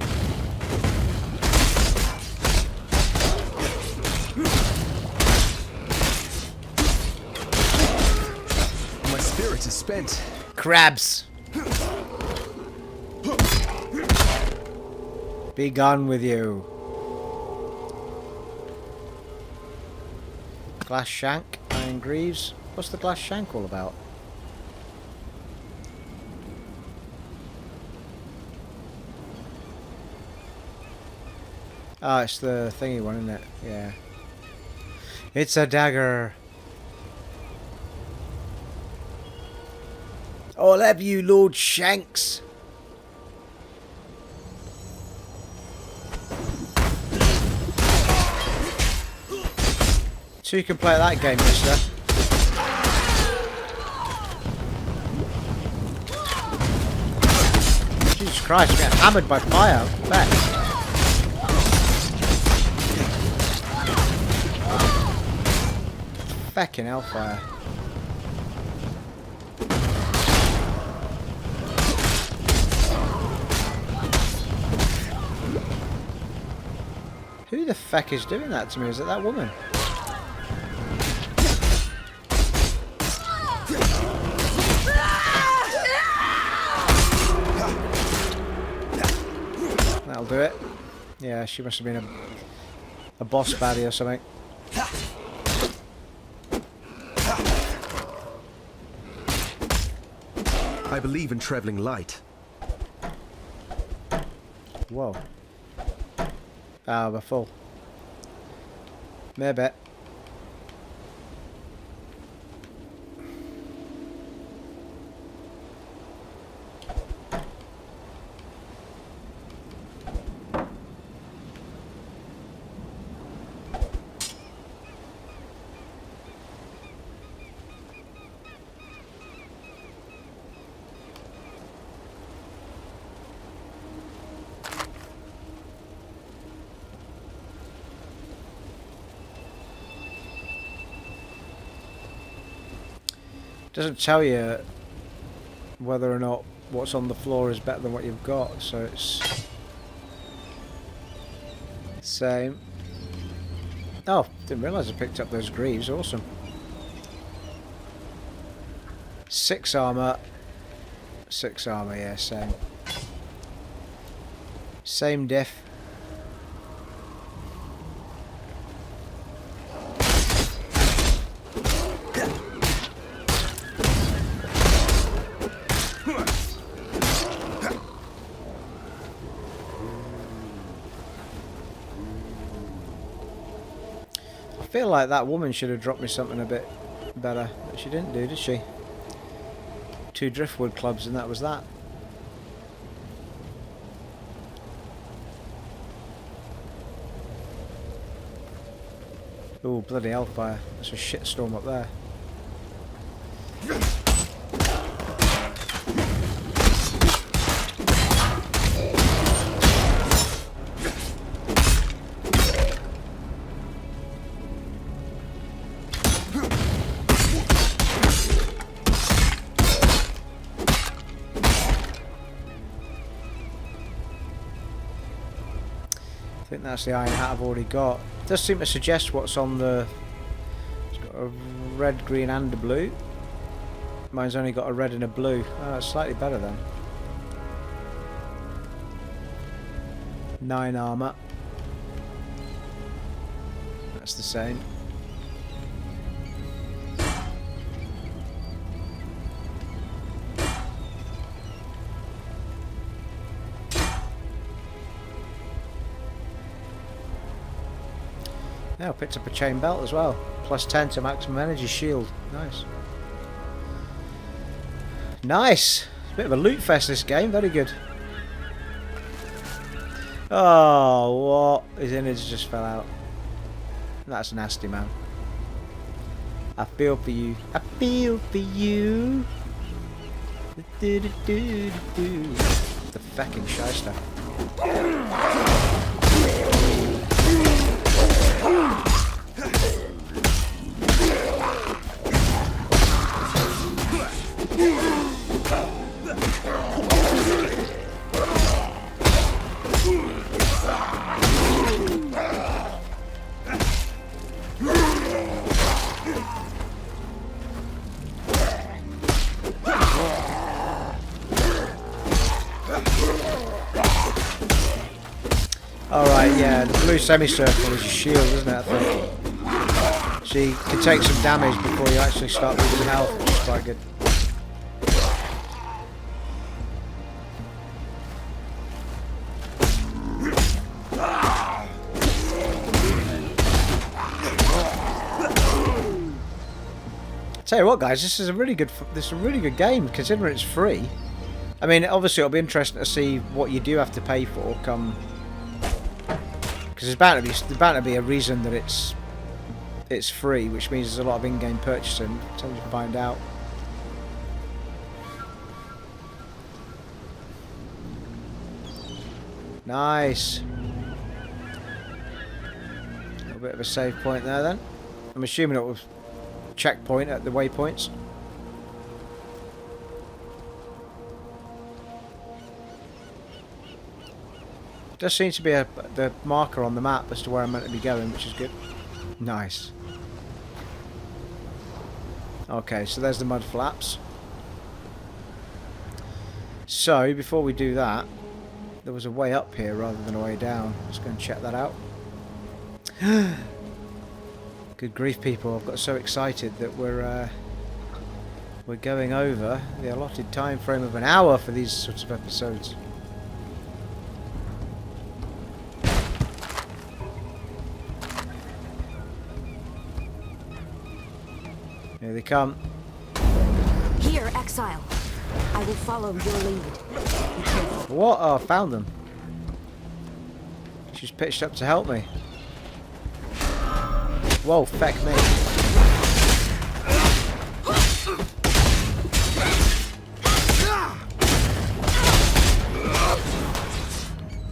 My spirit is spent. Crabs. Be gone with you. Glass shank, iron greaves. What's the glass shank all about? Oh, it's the thingy one, isn't it? Yeah. It's a dagger. I'll have you, Lord Shanks. So you can play that game, mister. Jesus Christ, I'm getting hammered by fire. Back. Fucking hellfire. Who the fuck is doing that to me? Is it that woman? That'll do it. Yeah, she must have been a boss baddie or something. I believe in traveling light. Whoa. Ah, we're full. Maybe. Doesn't tell you whether or not what's on the floor is better than what you've got, so it's same. Oh, didn't realise I picked up those greaves. Awesome. 6 armor. 6 armor, yeah, same. Same diff. I feel like that woman should have dropped me something a bit better, but she didn't do, did she? 2 driftwood clubs and that was that. Oh, bloody hellfire. There's a shitstorm up there. I think that's the iron hat I've already got. It does seem to suggest what's on the... It's got a red, green and a blue. Mine's only got a red and a blue. Oh, it's slightly better then. 9 armor. That's the same. Yeah, I picked up a chain belt as well. Plus 10 to maximum energy shield. Nice. Nice! It's a bit of a loot fest this game. Very good. Oh, what? His innards just fell out. That's nasty, man. I feel for you. I feel for you. The fucking shyster. Alright, yeah, the blue semicircle is your shield, isn't it, I think? So you can take some damage before you actually start losing health, which is quite good. Tell you what, guys, this is a really good game considering it's free. I mean, obviously it'll be interesting to see what you do have to pay for come, because there's bound to be a reason that it's free, which means there's a lot of in-game purchasing. So we can find out. Nice. A little bit of a save point there then. I'm assuming it was checkpoint at the waypoints. There seems to be the marker on the map as to where I'm meant to be going, which is good. Nice. Okay, so there's the mud flaps. So before we do that, there was a way up here rather than a way down. Let's go and check that out. Good grief, people! I've got so excited that we're going over the allotted time frame of an hour for these sorts of episodes. Here they come. Here, Exile. I will follow your lead. Be careful. What? Oh, I found them. She's pitched up to help me. Whoa, feck me.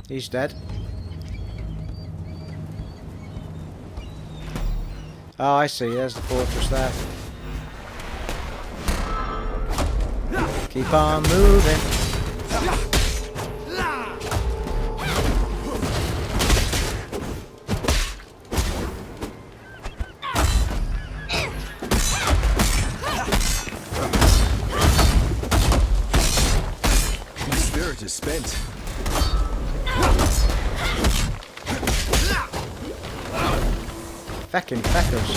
He's dead. Oh, I see. There's the fortress there. Keep on moving. My spirit is spent. Feckin' feckers.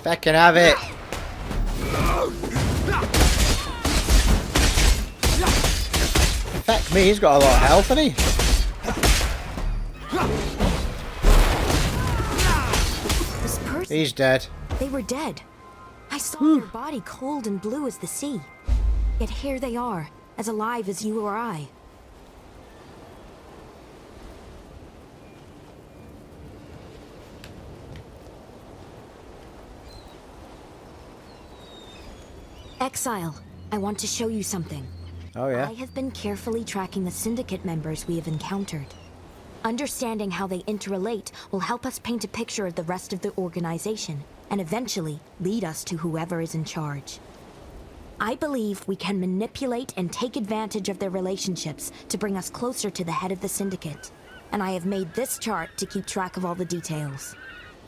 Feckin' have it. Feck me, he's got a lot of health, hasn't he? This person, He's dead. they were dead. I saw their body cold and blue as the sea. Yet here they are, as alive as you or I. Exile, I want to show you something. Oh yeah. I have been carefully tracking the Syndicate members we have encountered. Understanding how they interrelate will help us paint a picture of the rest of the organization, and eventually lead us to whoever is in charge. I believe we can manipulate and take advantage of their relationships to bring us closer to the head of the Syndicate. And I have made this chart to keep track of all the details.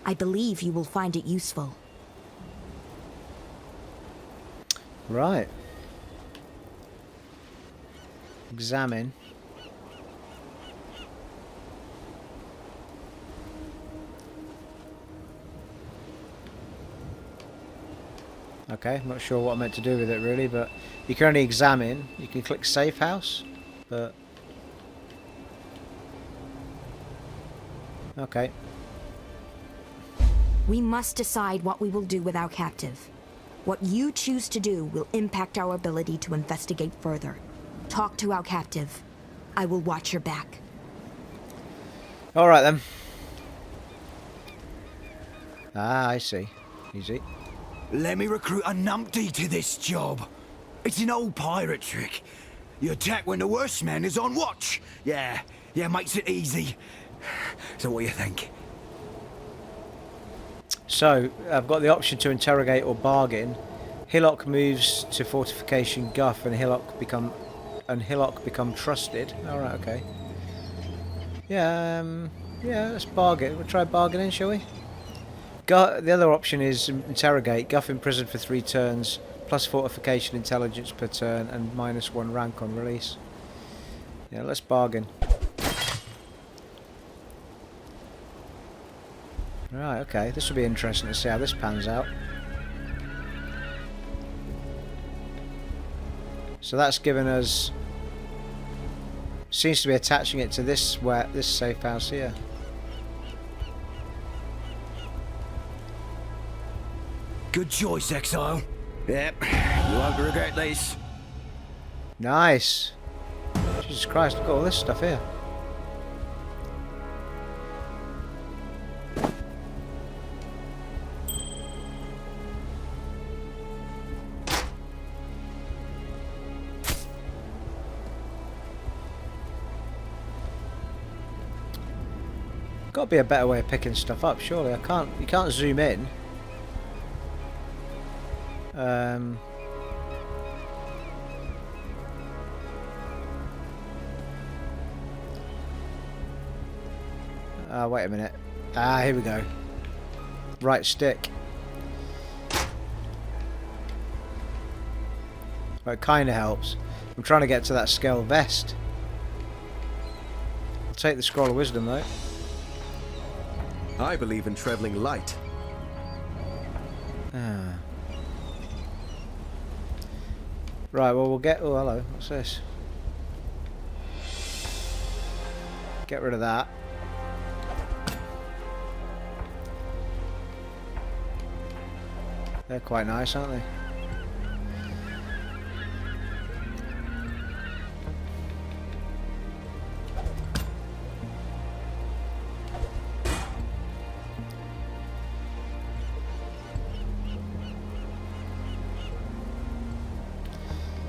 I believe you will find it useful. Right. Examine. Okay, I'm not sure what I'm meant to do with it really, but you can only examine. You can click Safe House, but... Okay. We must decide what we will do with our captive. What you choose to do will impact our ability to investigate further. Talk to our captive. I will watch your back. Alright then. Ah, I see. Easy. Let me recruit a numpty to this job. It's an old pirate trick. You attack when the worst man is on watch. Yeah, makes it easy. So what do you think? So, I've got the option to interrogate or bargain. Hillock moves to fortification Guff and Hillock become trusted. Alright, okay. Yeah, yeah, let's bargain. We'll try bargaining, shall we? The other option is interrogate. Guff imprisoned for 3 turns, plus fortification intelligence per turn, and -1 rank on release. Yeah, let's bargain. Right, okay. This will be interesting to see how this pans out. So that's given us... Seems to be attaching it to this safe house here. Good choice, Exile. Yep, you won't regret this. Nice. Jesus Christ, look at all this stuff here. Got to be a better way of picking stuff up, surely. You can't zoom in. Wait a minute. Here we go. Right stick. Well, it kind of helps. I'm trying to get to that scale vest. I'll take the scroll of wisdom though. I believe in traveling light. Right, well we'll get... Oh, hello. What's this? Get rid of that. They're quite nice, aren't they?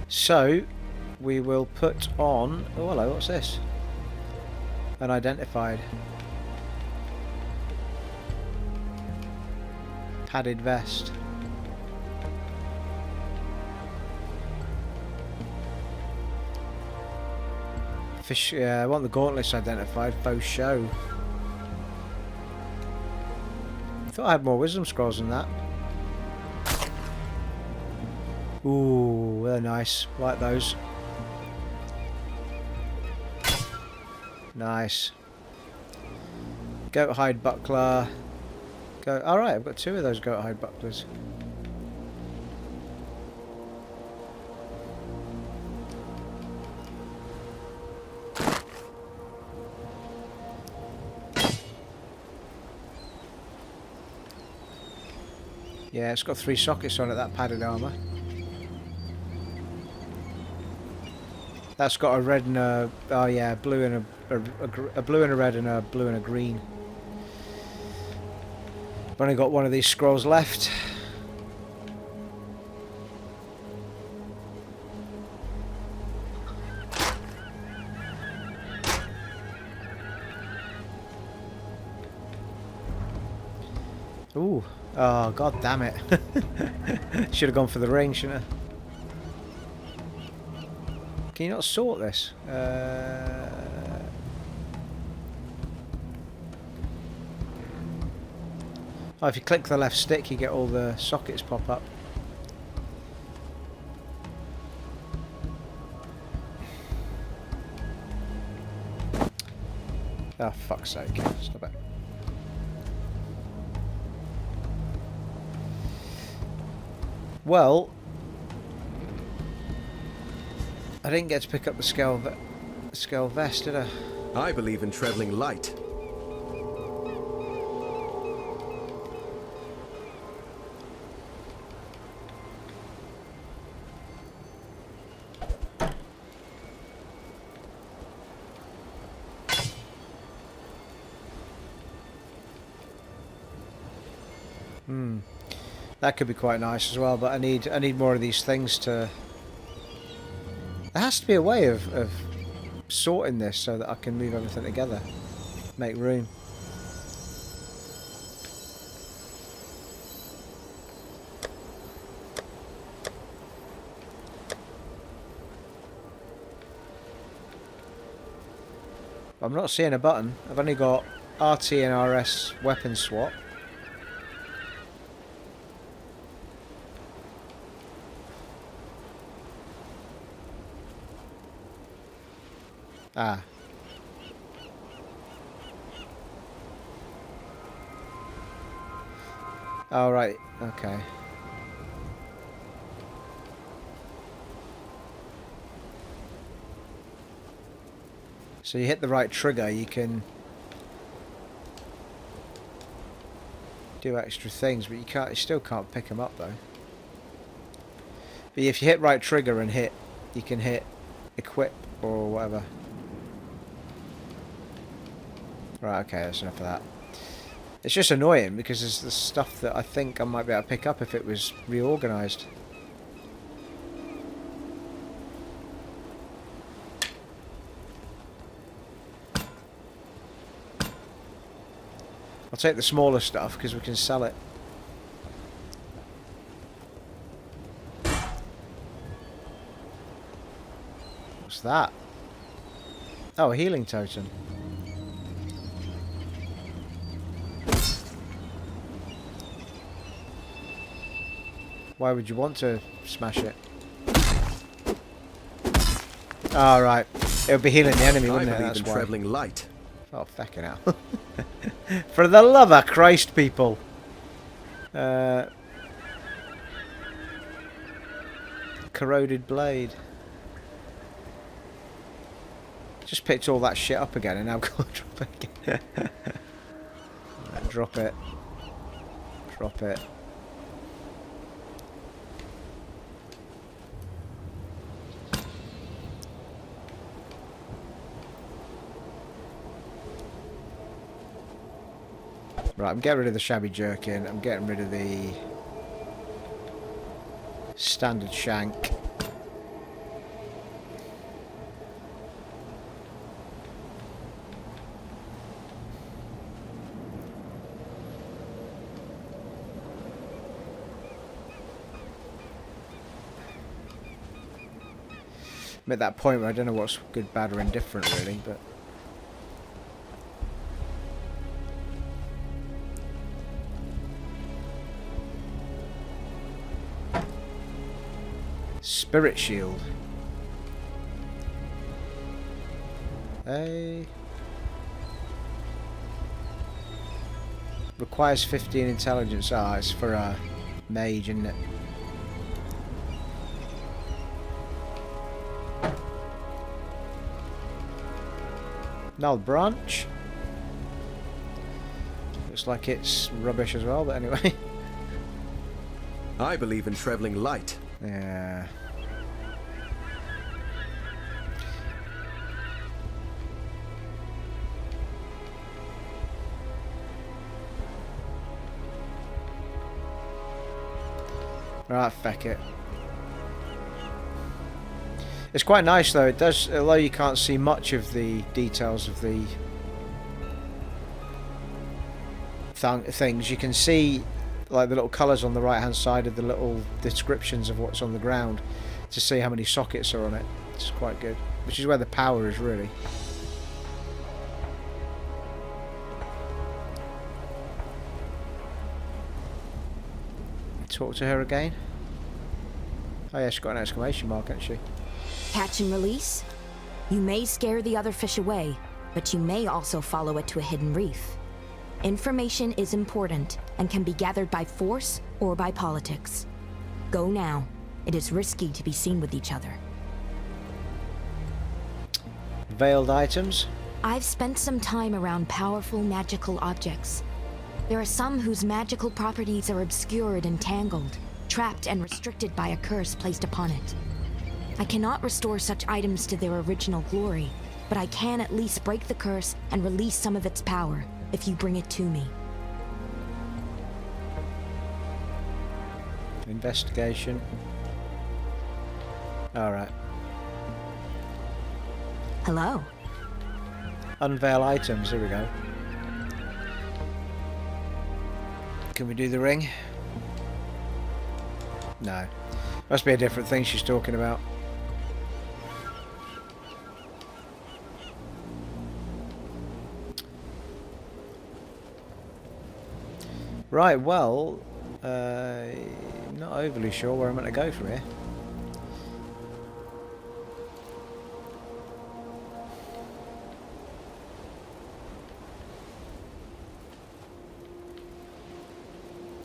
So, we will put on... Oh, hello, what's this? Unidentified. Padded vest. Fish, I want the gauntlets identified. Faux show. I thought I had more wisdom scrolls than that. Ooh, they're nice. Like those. Nice. Goat hide buckler. Alright, I've got 2 of those goat hide bucklers. Yeah, it's got 3 sockets on it, that padded armour. That's got a red and a... Oh yeah, blue and a blue and a red and a blue and a green. I've only got 1 of these scrolls left. Ooh. Oh, god damn it. Should have gone for the ring, shouldn't I? Can you not sort this? Oh, if you click the left stick, you get all the sockets pop up. Oh, fuck's sake. Stop it. Well, I didn't get to pick up the scale vest, did I? I believe in traveling light. That could be quite nice as well, but I need more of these things to... There has to be a way of sorting this so that I can move everything together. Make room. I'm not seeing a button. I've only got RT and RS weapon swap. Ah. Oh, right. Okay. So you hit the right trigger, you can do extra things, but you still can't pick them up though. But if you hit right trigger and hit, you can hit equip or whatever. Right, okay, that's enough of that. It's just annoying because there's the stuff that I think I might be able to pick up if it was reorganised. I'll take the smaller stuff because we can sell it. What's that? Oh, a healing totem. Why would you want to smash it? Oh, right. It would be healing the enemy, wouldn't it? That's why. Traveling light. Oh, fucking hell. For the love of Christ, people. Corroded blade. Just picked all that shit up again and now got to drop it again. Right, drop it. Drop it. Right, I'm getting rid of the shabby jerkin. I'm getting rid of the standard shank. I'm at that point where I don't know what's good, bad, or indifferent, really, but. Spirit shield. Requires 15 intelligence. Ah, it's for a mage, isn't it? Null branch. Looks like it's rubbish as well, but anyway. I believe in traveling light. Yeah. Right, feck it. It's quite nice though. It does, although you can't see much of the details of the things, you can see like the little colours on the right hand side of the little descriptions of what's on the ground to see how many sockets are on it. It's quite good, which is where the power is really. Talk to her again. Oh yeah, she's got an exclamation mark, hasn't she? Catch and release? You may scare the other fish away, but you may also follow it to a hidden reef. Information is important and can be gathered by force or by politics. Go now. It is risky to be seen with each other. Veiled items? I've spent some time around powerful magical objects. There are some whose magical properties are obscured and tangled, trapped and restricted by a curse placed upon it. I cannot restore such items to their original glory, but I can at least break the curse and release some of its power, if you bring it to me. Investigation. Alright. Hello. Unveil items, here we go. Can we do the ring? No. Must be a different thing she's talking about. Right, well, not overly sure where I'm going to go from here.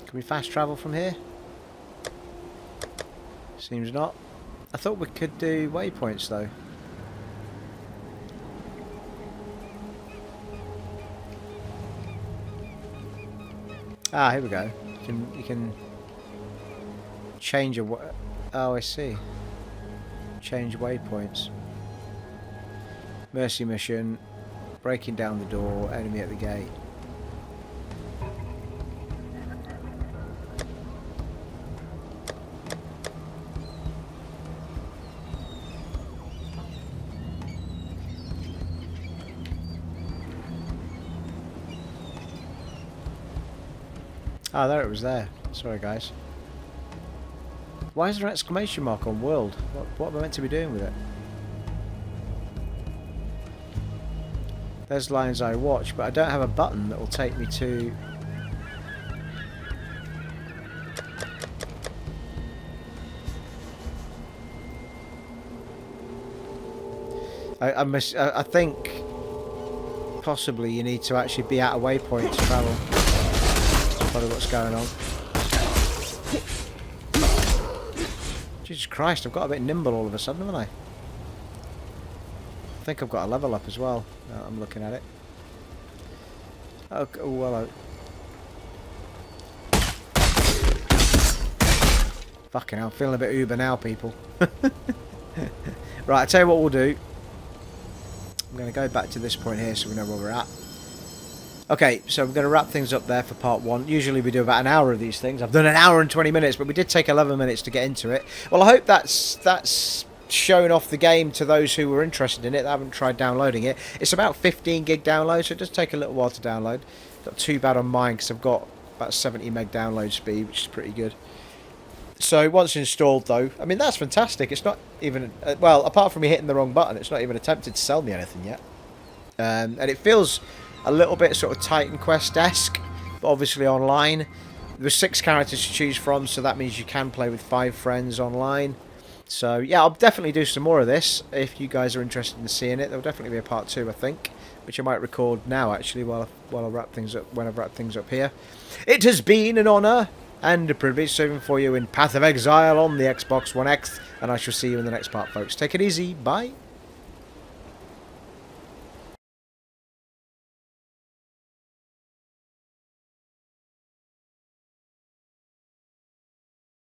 Can we fast travel from here? Seems not. I thought we could do waypoints though. Ah, here we go. You can change a. Oh, I see. Change waypoints. Mercy mission. Breaking down the door. Enemy at the gate. Ah, there it was there. Sorry, guys. Why is there an exclamation mark on world? What am I meant to be doing with it? There's Lion's Eye Watch, but I don't have a button that will take me to... I think possibly you need to actually be at a waypoint to travel. Probably what's going on. Jesus Christ, I've got a bit nimble all of a sudden, haven't I? I think I've got a level up as well. I'm looking at it. Oh, well. Fucking hell, I'm feeling a bit uber now, people. Right, I'll tell you what we'll do. I'm going to go back to this point here so we know where we're at. Okay, so we're going to wrap things up there for part 1. Usually we do about an hour of these things. I've done an hour and 20 minutes, but we did take 11 minutes to get into it. Well, I hope that's shown off the game to those who were interested in it that haven't tried downloading it. It's about 15 gig download, so it does take a little while to download. Not too bad on mine because I've got about 70 meg download speed, which is pretty good. So once installed, though, I mean, that's fantastic. It's not even... well, apart from me hitting the wrong button, it's not even attempted to sell me anything yet. And it feels a little bit sort of Titan Quest-esque, but obviously online. There's 6 characters to choose from, so that means you can play with 5 friends online. So yeah, I'll definitely do some more of this if you guys are interested in seeing it. There'll definitely be a part 2, I think, which I might record now actually while I wrap things up. When I wrap things up here, it has been an honour and a privilege serving for you in Path of Exile on the Xbox One X, and I shall see you in the next part, folks. Take it easy. Bye.